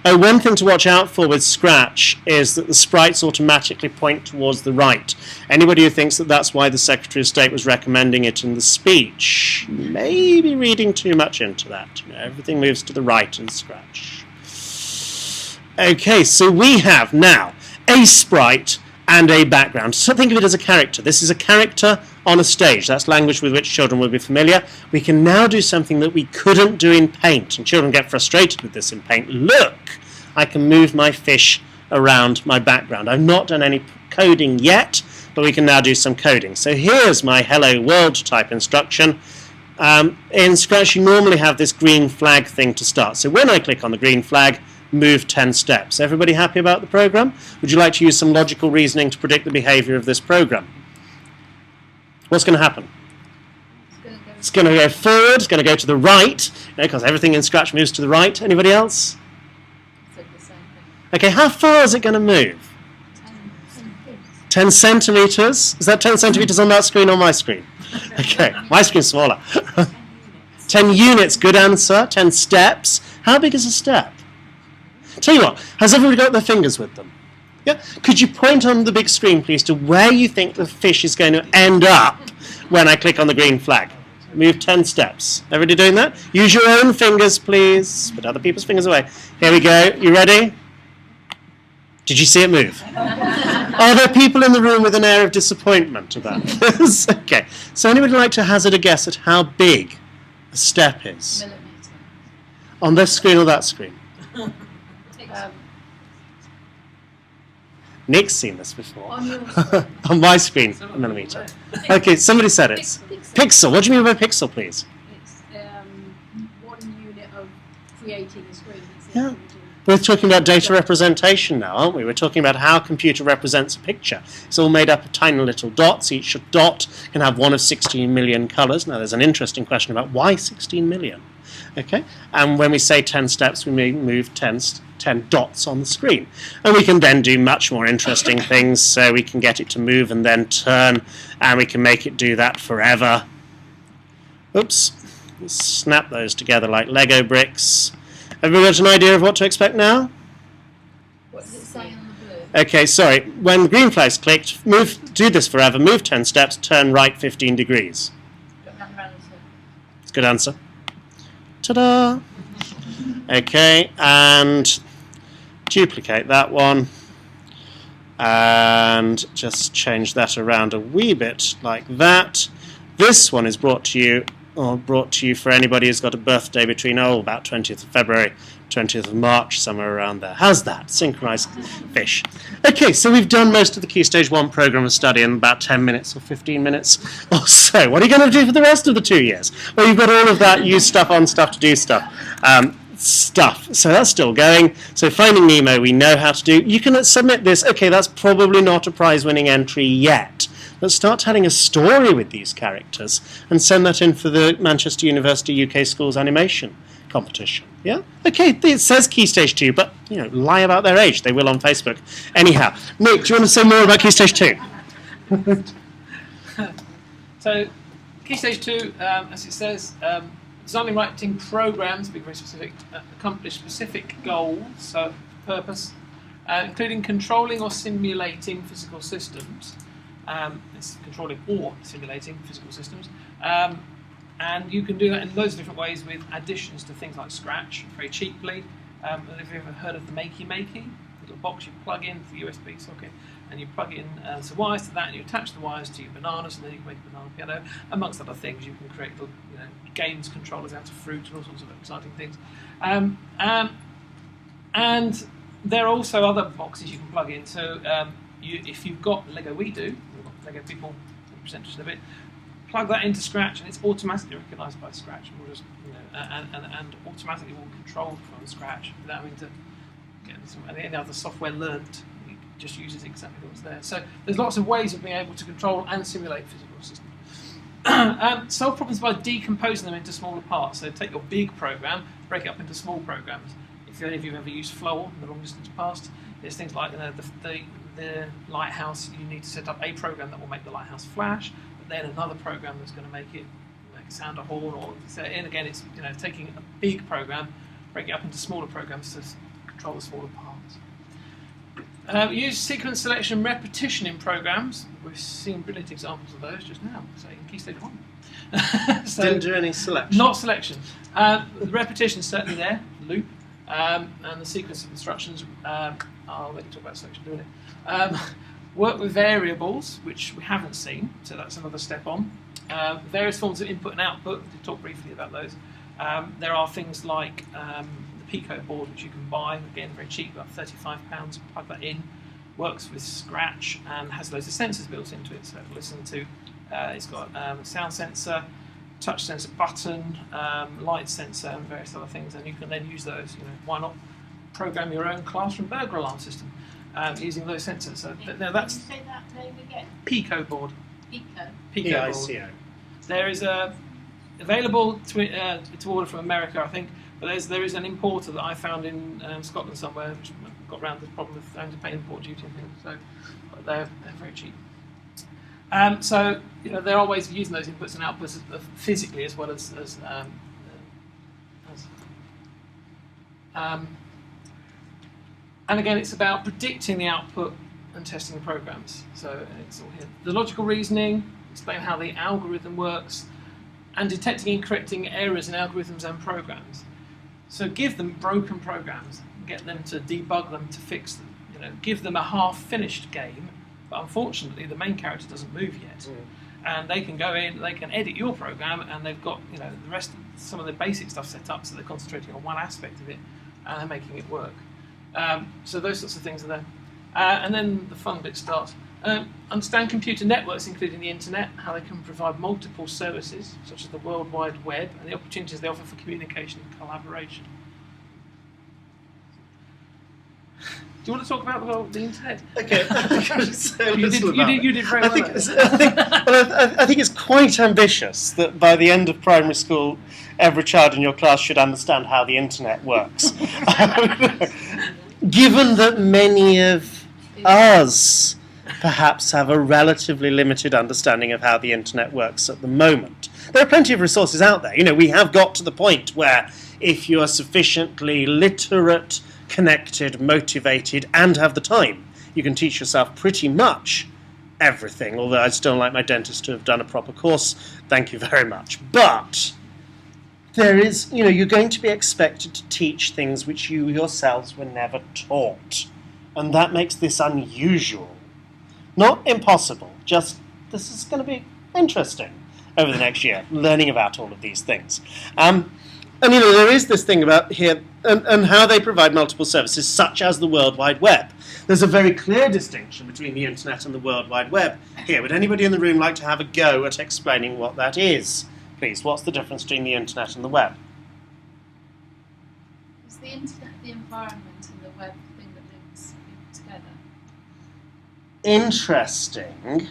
Oh, one thing to watch out for with Scratch is that the sprites automatically point towards the right. Anybody who thinks that that's why the Secretary of State was recommending it in the speech may be reading too much into that. You know, everything moves to the right in Scratch. Okay, so we have now a sprite and a background. So think of it as a character. This is a character on a stage. That's language with which children will be familiar. We can now do something that we couldn't do in Paint, and children get frustrated with this in Paint. Look, I can move my fish around my background. I've not done any coding yet, but we can now do some coding. So here's my hello world type instruction. In Scratch, you normally have this green flag thing to start. So when I click on the green flag, move 10 steps. Everybody happy about the program? Would you like to use some logical reasoning to predict the behavior of this program? What's going to happen? It's going to go forward, it's going to go to the right, because everything in Scratch moves to the right. Anybody else? Okay, how far is it going to move? 10 centimetres. Is that 10 centimetres on that screen or my screen? Okay, my screen's smaller. 10 units, good answer. 10 steps. How big is a step? Tell you what, has everybody got their fingers with them? Yeah? Could you point on the big screen, please, to where you think the fish is going to end up when I click on the green flag? Move 10 steps. Everybody doing that? Use your own fingers, please. Put other people's fingers away. Here we go. You ready? Did you see it move? Are there people in the room with an air of disappointment about this? Okay. So anybody like to hazard a guess at how big a step is? Millimetre. On this screen or that screen? Nick's seen this before. On your screen. On my screen, a millimetre. Okay, somebody said it. Pixel. What do you mean by pixel, please? It's 1 unit of creating a screen. Yeah. We're talking about data representation now, aren't we? We're talking about how a computer represents a picture. It's all made up of tiny little dots. Each dot can have one of 16 million colours. Now, there's an interesting question about why 16 million. Okay, and when we say 10 steps, we may move 10 dots on the screen. And we can then do much more interesting things, so we can get it to move and then turn, and we can make it do that forever. Oops, let's snap those together like Lego bricks. Everybody got an idea of what to expect now? What does it say on the blue? Okay, sorry, when the green flag's clicked, do this forever, move 10 steps, turn right 15 degrees. It's a good answer. Ta-da! Okay, and duplicate that one and just change that around a wee bit like that. This one is brought to you for anybody who's got a birthday between about 20th of February, 20th of March, somewhere around there. How's that? Synchronized fish. Okay, so we've done most of the Key Stage 1 program of study in about 10 minutes or 15 minutes or so. What are you going to do for the rest of the 2 years? Well, you've got all of that, use stuff on stuff to do stuff. So that's still going. So Finding Nemo we know how to do. You can submit this. Okay, that's probably not a prize-winning entry yet. But start telling a story with these characters and send that in for the Manchester University UK Schools Animation competition. Yeah? Okay, it says Key Stage 2, but, you know, lie about their age. They will on Facebook. Anyhow, Nick, do you want to say more about Key Stage 2? So, Key Stage 2, as it says, designing writing programs, being very specific, accomplish specific goals, so purpose, including controlling or simulating physical systems. It's controlling or simulating physical systems. And you can do that in loads of different ways with additions to things like Scratch, very cheaply. Have you ever heard of the Makey? Little box you plug in for USB socket. and you plug in some wires to that, and you attach the wires to your bananas, and then you can make a banana piano, amongst other things. You can create games controllers out of fruit and all sorts of exciting things. And there are also other boxes you can plug in. So if you've got Lego we've got Lego people, will present just in a bit, plug that into Scratch, and it's automatically recognised by Scratch, and, we'll just, and automatically will control from Scratch without having to get any other software learnt. It just uses exactly what's there. So there's lots of ways of being able to control and simulate physical systems. Solve problems by decomposing them into smaller parts. So take your big program, break it up into small programs. If any of you have ever used Flow in the long distance past, there's things like the lighthouse. You need to set up a program that will make the lighthouse flash, but then another program that's going to make it sound a horn. And again, it's taking a big program, break it up into smaller programs to control the smaller parts. Use sequence selection and repetition in programs. We've seen brilliant examples of those just now, say in Key Stage 1. So, didn't do any selection. Not selection. The repetition is certainly there, loop, and the sequence of instructions. I'll let you talk about selection in a minute. Work with variables, which we haven't seen, so that's another step on. Various forms of input and output. We did talk briefly about those. There are things like the Pico board, which you can buy, again, very cheap, about £35, plug that in, works with Scratch, and has loads of sensors built into it. So listen to, it's got a sound sensor, touch sensor button, light sensor, and various other things, and you can then use those. Why not program your own classroom burglar alarm system using those sensors? So that's Can you say that name again? Pico board. Pico. Pico board. PICO. There is available to order from America, I think, but there is an importer that I found in Scotland somewhere, which got around the problem of having to pay import duty and things. So they're very cheap. So there are ways of using those inputs and outputs physically as well as and again, it's about predicting the output and testing the programs. So it's all here. The logical reasoning, explain how the algorithm works, and detecting and correcting errors in algorithms and programs. So give them broken programs, get them to debug them, to fix them. Give them a half-finished game, but unfortunately the main character doesn't move yet. And they can go in, they can edit your program, and they've got the rest of some of the basic stuff set up, so they're concentrating on one aspect of it, and they're making it work. So those sorts of things are there. And then the fun bit starts. Understand computer networks, including the internet, how they can provide multiple services, such as the World Wide Web, and the opportunities they offer for communication and collaboration. Do you want to talk about the internet? Okay, You did very well. I think it's quite ambitious that by the end of primary school, every child in your class should understand how the internet works. Given that many of us perhaps have a relatively limited understanding of how the internet works at the moment. There are plenty of resources out there. We have got to the point where if you are sufficiently literate, connected, motivated, and have the time, you can teach yourself pretty much everything, although I'd still like my dentist to have done a proper course. Thank you very much. But there is, you're going to be expected to teach things which you yourselves were never taught. And that makes this unusual. Not impossible, just this is going to be interesting over the next year, learning about all of these things. And there is this thing about here and how they provide multiple services, such as the World Wide Web. There's a very clear distinction between the internet and the World Wide Web. Here, would anybody in the room like to have a go at explaining what that is? Please, what's the difference between the internet and the web? Is the internet the environment and the web the thing that links people together? Interesting.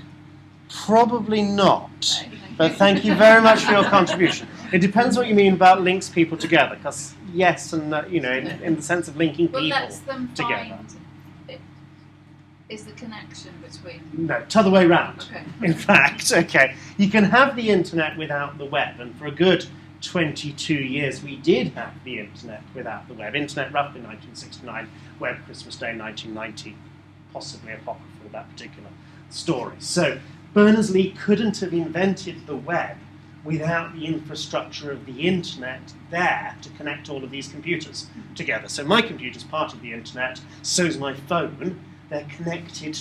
Probably not. But thank you very much for your contribution. It depends what you mean about links people together, because yes, and in the sense of linking people lets them together. find it is the connection between. No, it's the other way round. Okay. In fact, okay, you can have the internet without the web, and for a good 22 years we did have the internet without the web. Internet roughly 1969, web Christmas Day 1990, possibly apocryphal, that particular story. So Berners-Lee couldn't have invented the web without the infrastructure of the internet there to connect all of these computers together. So my computer's part of the internet, so's my phone, they're connected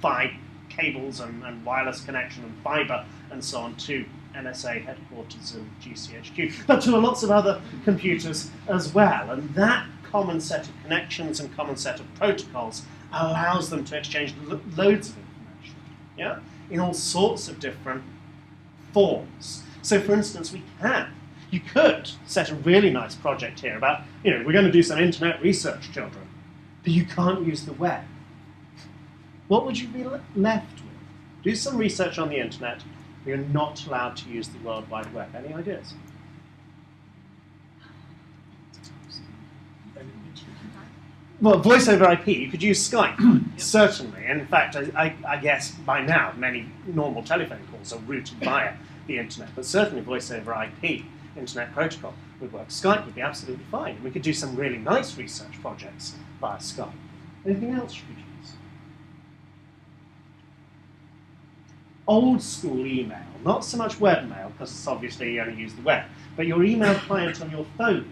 by cables and wireless connection and fibre and so on to NSA headquarters and GCHQ, but to lots of other computers as well. And that common set of connections and common set of protocols allows them to exchange loads of information, yeah, in all sorts of different forms. So, for instance, you could set a really nice project here about, we're going to do some internet research, children, but you can't use the web. What would you be left with? Do some research on the internet. You're not allowed to use the World Wide Web. Any ideas? Well, voice over IP, you could use Skype, certainly. In fact, I guess by now many normal telephone calls are routed via the internet, but certainly voice over IP, internet protocol, would work. Skype would be absolutely fine. We could do some really nice research projects via Skype. Anything else you could use? Old school email, not so much webmail, because it's obviously you only use the web, but your email client on your phone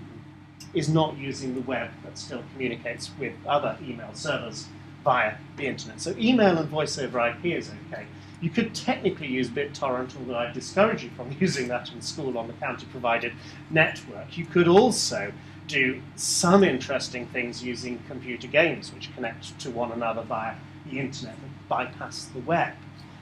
is not using the web, but still communicates with other email servers via the internet. So email and voice over IP is okay. You could technically use BitTorrent, although I discourage you from using that in school on the county-provided network. You could also do some interesting things using computer games, which connect to one another via the internet and bypass the web.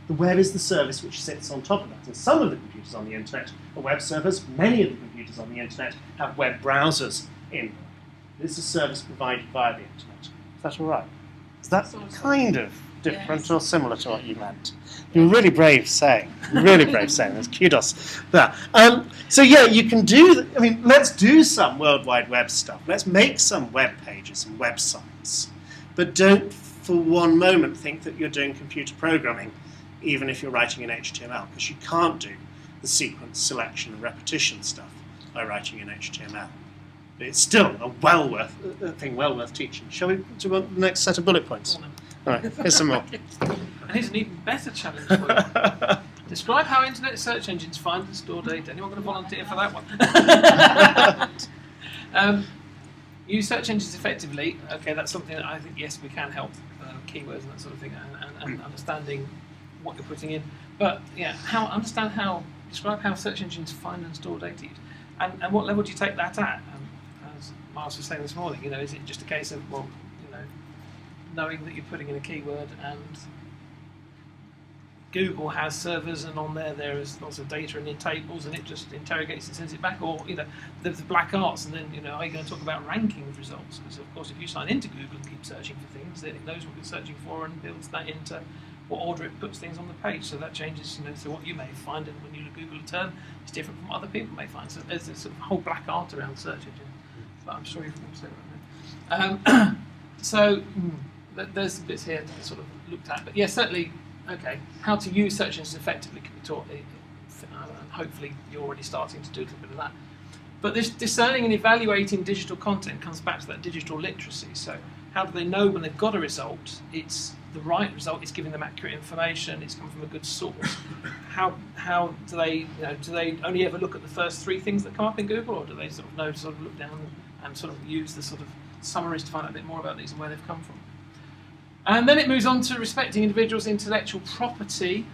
The web is the service which sits on top of that. And some of the computers on the internet are web servers. Many of the computers on the internet have web browsers in them. This is a service provided via the internet. Is that all right? Is that kind of different or similar to what you meant? You're really brave saying. Really brave saying. There's kudos there. So yeah, you can do, let's do some World Wide Web stuff. Let's make some web pages and websites. But don't for one moment think that you're doing computer programming, even if you're writing in HTML, because you can't do the sequence, selection, and repetition stuff by writing in HTML. But it's still a thing well worth teaching. Shall we do the next set of bullet points? All right, here's some more. And here's an even better challenge for you. Describe how internet search engines find and store data. Anyone going to volunteer for that one? Use search engines effectively. Okay, that's something that I think, yes, we can help. Keywords and that sort of thing, and understanding what you're putting in. But yeah, describe how search engines find and store data. And what level do you take that at? As Miles was saying this morning, is it just a case of, knowing that you're putting in a keyword and Google has servers and on there is lots of data and in tables and it just interrogates and sends it back, or there's the black arts, and then are you going to talk about ranking of results? Because of course if you sign into Google and keep searching for things, then it knows what you're searching for and builds that into what order it puts things on the page. So that changes, so what you may find and when you Google a term is different from what other people may find. So there's this sort of whole black art around search engine. But I'm sure you've also said that. So there's bits here that are sort of looked at. But yeah, certainly, okay, how to use search engines effectively can be taught, and hopefully you're already starting to do a little bit of that. But this discerning and evaluating digital content comes back to that digital literacy. So how do they know when they've got a result, it's the right result, it's giving them accurate information, it's coming from a good source? How do they, do they only ever look at the first 3 things that come up in Google, or do they sort of know to sort of look down and sort of use the sort of summaries to find out a bit more about these and where they've come from? And then it moves on to respecting individuals' intellectual property.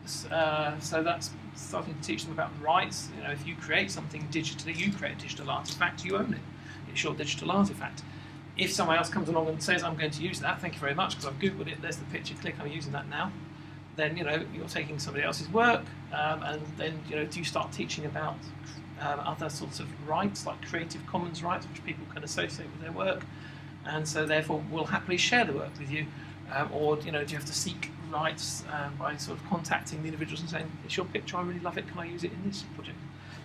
So that's starting to teach them about rights. If you create something digitally, you create a digital artifact, you own it. It's your digital artifact. If someone else comes along and says, I'm going to use that, thank you very much, because I've Googled it, there's the picture, click, I'm using that now, then you're taking somebody else's work, and then do you start teaching about other sorts of rights, like Creative Commons rights, which people can associate with their work, and so therefore will happily share the work with you, or do you have to seek rights by sort of contacting the individuals and saying, it's your picture, I really love it, can I use it in this project?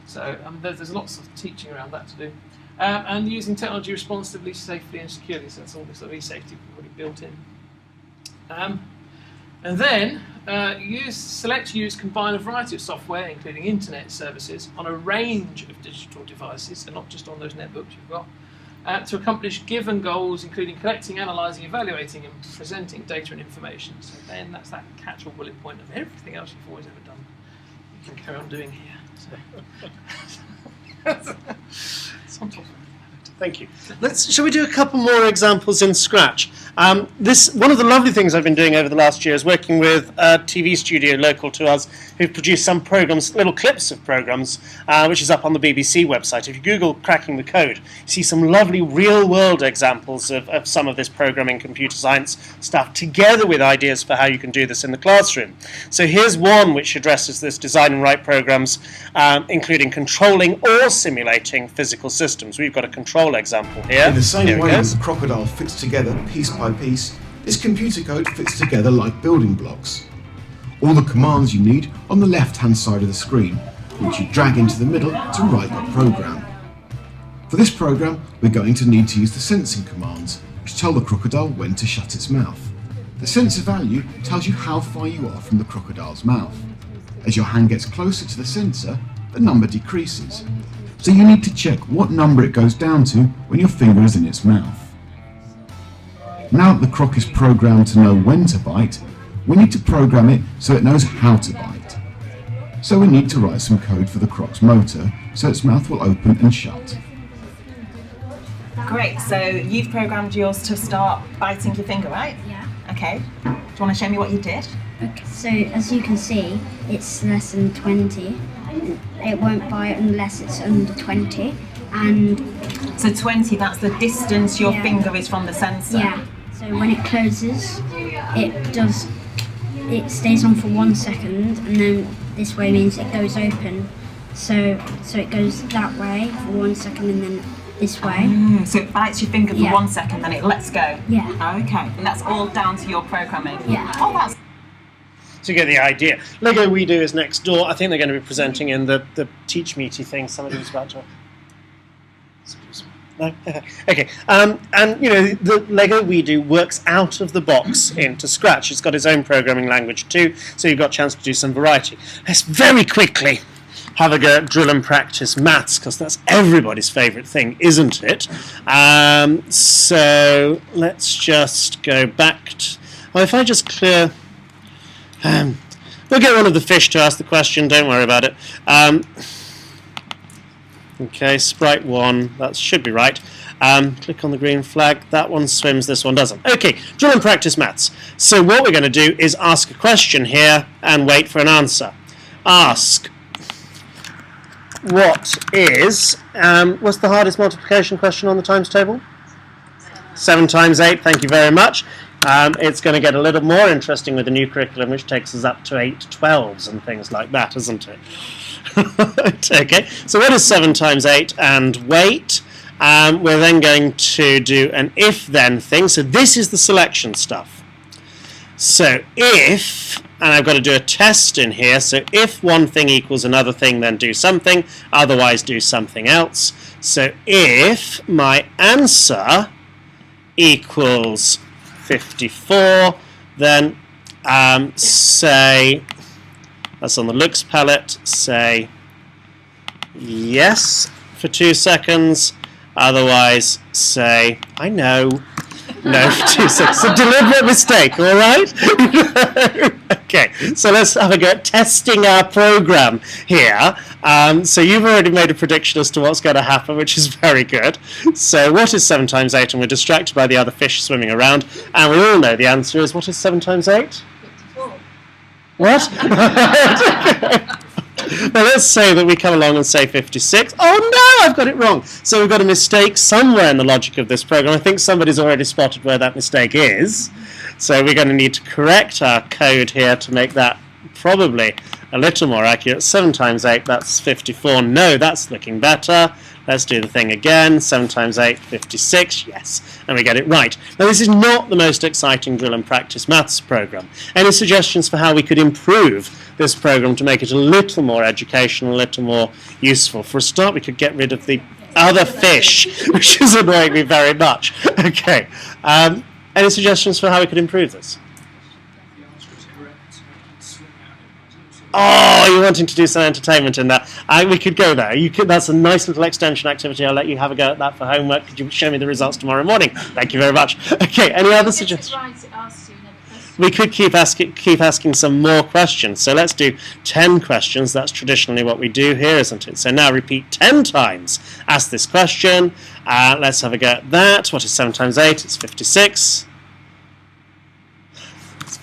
So there's lots of teaching around that to do. And using technology responsibly, safely and securely, so that's all this sort of e-safety already built in. And then select, use, combine a variety of software, including internet services, on a range of digital devices, and not just on those netbooks you've got, to accomplish given goals, including collecting, analysing, evaluating, and presenting data and information. So then that's that catch-all bullet point of everything else you've always ever done. You can carry on doing here. So. It's on top of it. Thank you. Shall we do a couple more examples in Scratch? One of the lovely things I've been doing over the last year is working with a TV studio local to us who've produced some programs, little clips of programs, which is up on the BBC website. If you Google cracking the code, you see some lovely real-world examples of some of this programming computer science stuff, together with ideas for how you can do this in the classroom. So here's one which addresses this: design and write programs, including controlling or simulating physical systems. We've got a control example here. In the same Here it way goes. as the crocodile fits together piece by piece, this computer code fits together like building blocks. All the commands you need on the left-hand side of the screen, which you drag into the middle to write your program. For this program, we're going to need to use the sensing commands, which tell the crocodile when to shut its mouth. The sensor value tells you how far you are from the crocodile's mouth. As your hand gets closer to the sensor, the number decreases. So you need to check what number it goes down to when your finger is in its mouth. Now that the croc is programmed to know when to bite, we need to program it so it knows how to bite. So we need to write some code for the croc's motor so its mouth will open and shut. Great, so you've programmed yours to start biting your finger, right? Yeah. Okay. Do you want to show me what you did? Okay. So as you can see, it's less than 20. It won't bite unless it's under 20. And So 20, that's the distance your Yeah. finger is from the sensor. yeah, so when it closes, it stays on for 1 second, and then this way means it goes open. So it goes that way for 1 second, and then this way. So it bites your finger for Yeah. 1 second, then it lets go. Yeah. Okay, and that's all down to your programming. Yeah. Oh, that's So you get the idea. Lego We Do is next door. I think they're going to be presenting in the Teach Meaty thing. Somebody was about to... No? Okay. And, you know, the Lego We Do works out of the box into Scratch. It's got its own programming language too, so you've got a chance to do some variety. Let's very quickly have a go at drill and practice maths, because that's everybody's favourite thing, isn't it? So let's just go back to... Well, if I just clear... we'll get one of the fish to ask the question, don't worry about it. Okay, sprite 1, that should be right. Click on the green flag, that one swims, this one doesn't. Okay, drill and practice maths. So what we're going to do is ask a question here and wait for an answer. Ask, what is, what's the hardest multiplication question on the times table? 7 times 8, thank you very much. It's going to get a little more interesting with the new curriculum, which takes us up to 8 12s and things like that, isn't it? Okay, so what is 7 times 8? And wait. We're then going to do an if-then thing. So this is the selection stuff. So if, and I've got to do a test in here, so if one thing equals another thing, then do something, otherwise do something else. So if my answer equals 54, then say, that's on the looks palette, say yes for 2 seconds, otherwise say, I know, no for 2 seconds. It's a deliberate mistake, all right? Okay, so let's have a go at testing our program here. So you've already made a prediction as to what's going to happen, which is very good. So what is 7 times 8? And we're distracted by the other fish swimming around. And we all know the answer is, what is 7 times 8? 54. What? Well, let's say that we come along and say 56. Oh no, I've got it wrong. So we've got a mistake somewhere in the logic of this program. I think somebody's already spotted where that mistake is. So we're going to need to correct our code here to make that probably a little more accurate. 7 times 8, that's 54. No, that's looking better. Let's do the thing again. 7 times 8, 56. Yes, and we get it right. Now, this is not the most exciting drill and practice maths program. Any suggestions for how we could improve this program to make it a little more educational, a little more useful? For a start, we could get rid of the other fish, which is annoying me very much. Okay. Any suggestions for how we could improve this? The answer is correct. Swim out. Oh, you're wanting to do some entertainment in that. We could go there. You could. That's a nice little extension activity. I'll let you have a go at that for homework. Could you show me the results tomorrow morning? Thank you very much. Okay, any other suggestions? Right, it asks you another question. We could keep asking some more questions. So let's do 10 questions. That's traditionally what we do here, isn't it? So now repeat 10 times. Ask this question. Let's have a go at that. What is 7 times 8? It's 56.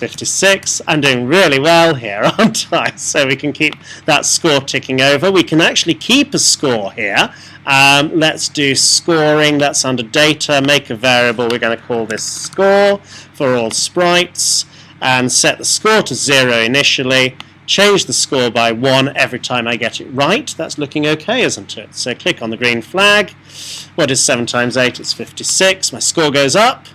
56. I'm doing really well here, aren't I? So we can keep that score ticking over. We can actually keep a score here. Let's do scoring. That's under data. Make a variable. We're going to call this score for all sprites and set the score to 0 initially. Change the score by 1 every time I get it right. That's looking okay, isn't it? So click on the green flag. What is 7 times 8? It's 56. My score goes up.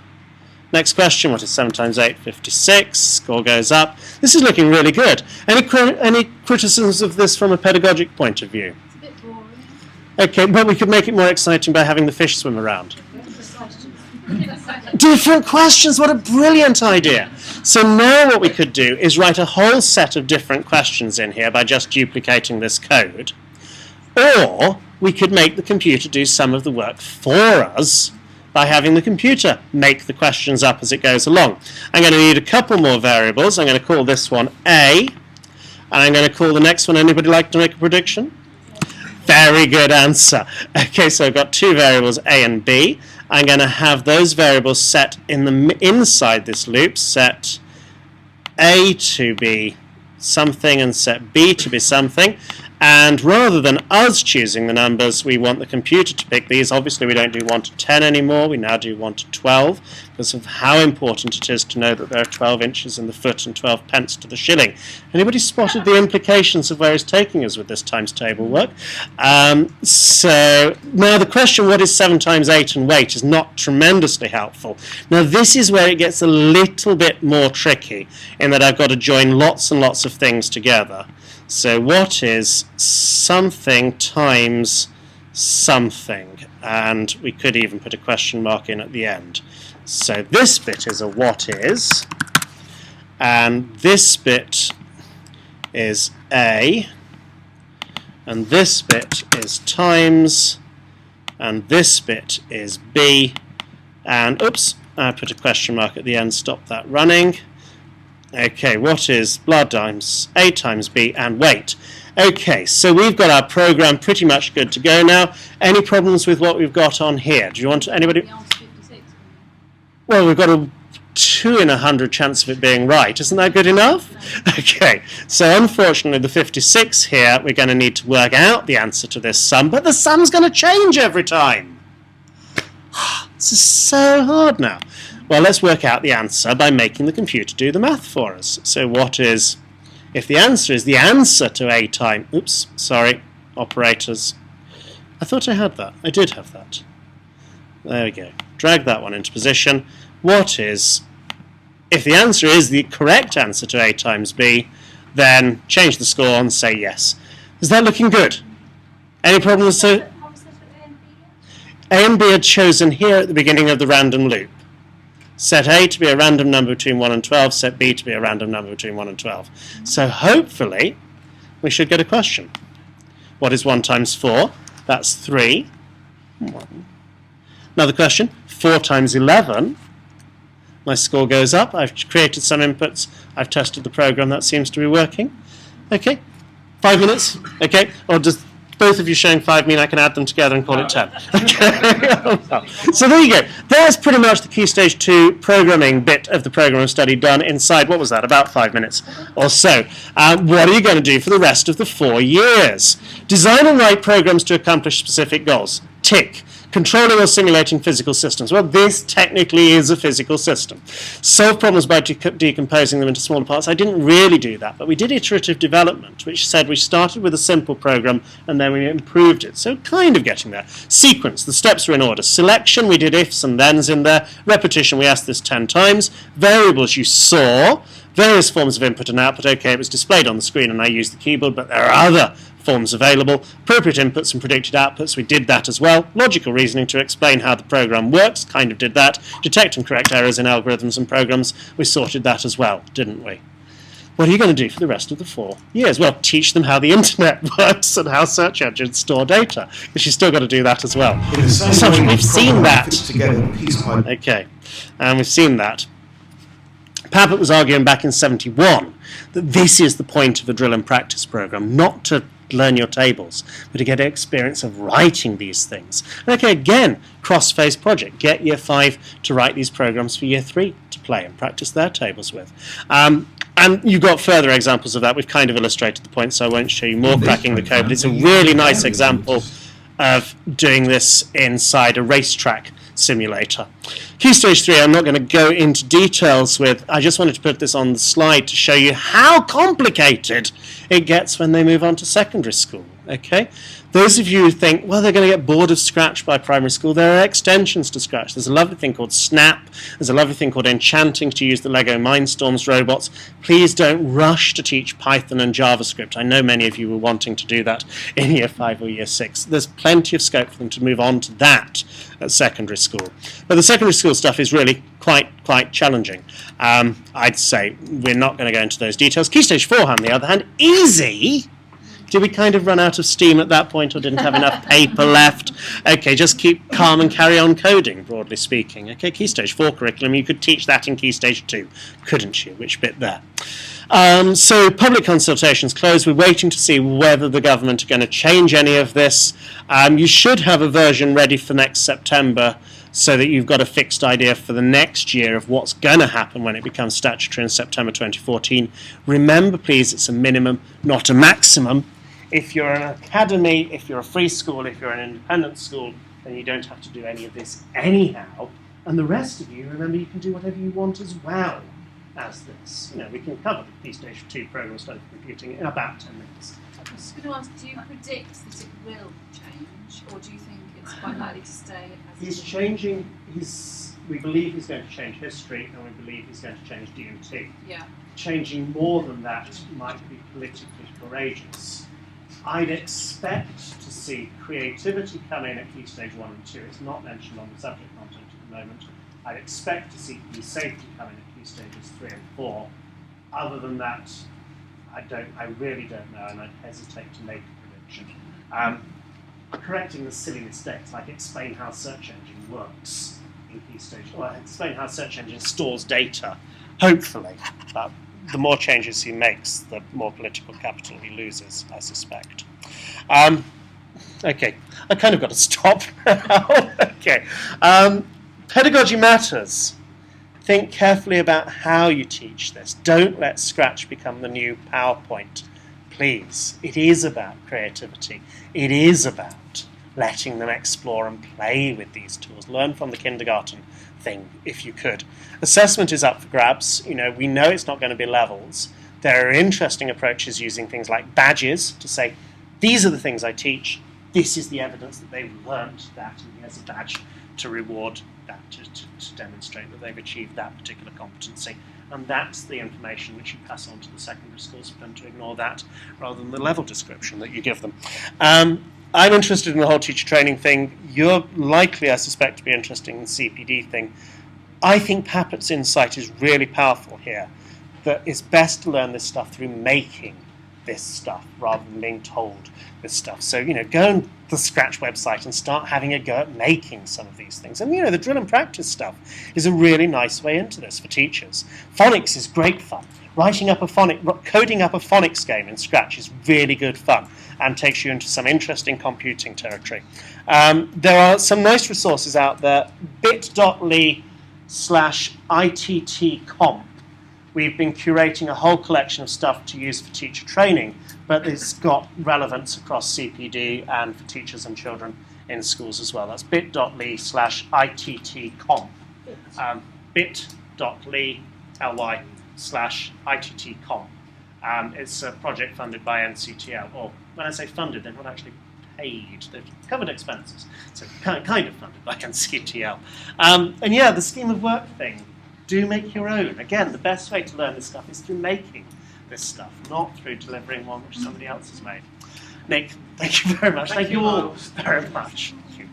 Next question, what is 7 times 8? 56. Score goes up. This is looking really good. Any criticisms of this from a pedagogic point of view? It's a bit boring. Okay, but we could make it more exciting by having the fish swim around. Different questions, what a brilliant idea. So now what we could do is write a whole set of different questions in here by just duplicating this code. Or we could make the computer do some of the work for us by having the computer make the questions up as it goes along. I'm going to need a couple more variables. I'm going to call this one A, and I'm going to call the next one, anybody like to make a prediction? Very good answer. Okay, so I've got 2 variables, A and B. I'm going to have those variables set inside this loop, set A to be something and set B to be something. And rather than us choosing the numbers, we want the computer to pick these. Obviously, we don't do 1 to 10 anymore. We now do 1 to 12 because of how important it is to know that there are 12 inches in the foot and 12 pence to the shilling. Anybody spotted the implications of where it's taking us with this times table work? So now the question, what is 7 times 8 and weight, is not tremendously helpful. Now this is where it gets a little bit more tricky in that I've got to join lots and lots of things together. So what is something times something? And we could even put a question mark in at the end. So this bit is a what is, and this bit is A, and this bit is times, and this bit is B, and oops, I put a question mark at the end, stop that running. Okay, what is blood times A times B and weight? Okay, so we've got our program pretty much good to go now. Any problems with what we've got on here? Do you want anybody? The answer's 56. Well, we've got a 2 in 100 chance of it being right. Isn't that good enough? Okay, so unfortunately the 56 here, we're going to need to work out the answer to this sum, but the sum's going to change every time. This is so hard now. Well, let's work out the answer by making the computer do the math for us. So what is, if the answer is the answer to A times, oops, sorry, operators. I thought I had that. I did have that. There we go. Drag that one into position. What is, if the answer is the correct answer to A times B, then change the score and say yes. Is that looking good? Any problems? So A and B are chosen here at the beginning of the random loop. Set A to be a random number between 1 and 12, set B to be a random number between 1 and 12. So hopefully we should get a question. What is 1 times 4? That's 3. Another question, 4 times 11. My score goes up. I've created some inputs. I've tested the program. That seems to be working. Okay, 5 minutes. Okay, or does both of you showing 5 mean I can add them together and call it 10? Okay. So there you go. There's pretty much the Key Stage 2 programming bit of the program of study done inside, what was that, about 5 minutes or so. What are you going to do for the rest of the 4 years? Design and write programs to accomplish specific goals. Tick. Controlling or simulating physical systems. Well, this technically is a physical system. Solve problems by decomposing them into smaller parts. I didn't really do that, but we did iterative development, which said we started with a simple program and then we improved it. So kind of getting there. Sequence, the steps were in order. Selection, we did ifs and thens in there. Repetition, we asked this 10 times. Variables, you saw. Various forms of input and output. Okay, it was displayed on the screen and I used the keyboard, but there are other forms available. Appropriate inputs and predicted outputs, we did that as well. Logical reasoning to explain how the program works, kind of did that. Detect and correct errors in algorithms and programs, we sorted that as well, didn't we? What are you going to do for the rest of the 4 years? Well, teach them how the internet works and how search engines store data, because you've still got to do that as well. So we've seen that. Okay, and we've seen that. Pappert was arguing back in 71 that this is the point of a drill and practice program, not to learn your tables, but to get experience of writing these things. And okay, again, cross-phase project. Get year 5 to write these programs for year 3 to play and practice their tables with. And you've got further examples of that. We've kind of illustrated the point, so I won't show you more cracking the code, but it's a really nice example of doing this inside a racetrack simulator. Key Stage 3, I'm not going to go into details with. I just wanted to put this on the slide to show you how complicated it gets when they move on to secondary school. Okay? Those of you who think, well, they're going to get bored of Scratch by primary school, there are extensions to Scratch. There's a lovely thing called Snap. There's a lovely thing called Enchanting to use the Lego Mindstorms robots. Please don't rush to teach Python and JavaScript. I know many of you were wanting to do that in Year 5 or Year 6. There's plenty of scope for them to move on to that at secondary school. But the secondary school stuff is really quite challenging. I'd say we're not going to go into those details. Key Stage 4, on the other hand, easy. Did we kind of run out of steam at that point or didn't have enough paper left? Okay, just keep calm and carry on coding, broadly speaking. Okay, Key Stage 4 curriculum, you could teach that in Key Stage 2, couldn't you? Which bit there? So public consultations closed. We're waiting to see whether the government are going to change any of this. You should have a version ready for next September, so that you've got a fixed idea for the next year of what's going to happen when it becomes statutory in September 2014. Remember, please, it's a minimum, not a maximum. If you're an academy, if you're a free school, if you're an independent school, then you don't have to do any of this anyhow. And the rest of you, remember, you can do whatever you want as well as this. You know, we can cover the Key Stage 2 program study for computing in about 10 minutes. I was going to ask, do you predict that it will change, or do you think it's quite likely to stay as He's it is? changing we believe he's going to change history, and we believe he's going to change DMT. Yeah. Changing more than that might be politically courageous. I'd expect to see creativity come in at Key Stage 1 and 2. It's not mentioned on the subject content at the moment. I'd expect to see key safety come in at Key Stages 3 and 4. Other than that, I really don't know, and I'd hesitate to make a prediction. Correcting the silly mistakes, like explain how search engine works in Key Stage, or explain how search engine stores data, hopefully. But the more changes he makes, the more political capital he loses, I suspect. Okay, I kind of got to stop now. Okay. Pedagogy matters. Think carefully about how you teach this. Don't let Scratch become the new PowerPoint. Please. It is about creativity. It is about letting them explore and play with these tools. Learn from the kindergarten thing, if you could. Assessment is up for grabs. You know, we know it's not going to be levels. There are interesting approaches using things like badges to say, these are the things I teach. This is the evidence that they've learnt that, and here's a badge to reward that, to demonstrate that they've achieved that particular competency. And that's the information which you pass on to the secondary schools for them to ignore that, rather than the level description that you give them. I'm interested in the whole teacher training thing. You're likely, I suspect, to be interested in the CPD thing. I think Pappett's insight is really powerful here, that it's best to learn this stuff through making this stuff rather than being told this stuff. So, you know, go on the Scratch website and start having a go at making some of these things. And, you know, the drill and practice stuff is a really nice way into this for teachers. Phonics is great fun. Coding up a phonics game in Scratch is really good fun and takes you into some interesting computing territory. There are some nice resources out there. bit.ly/ITT-comp. We've been curating a whole collection of stuff to use for teacher training, but it's got relevance across CPD and for teachers and children in schools as well. That's bit.ly/ITT-comp. bit.ly/ITT-comp. It's a project funded by NCTL, or when I say funded, they're not actually paid. They've covered expenses, so kind of funded by NCTL. And yeah, the scheme of work thing, do make your own. Again, the best way to learn this stuff is through making this stuff, not through delivering one which somebody else has made. Nick, thank you very much. Thank you all very much. Thank you.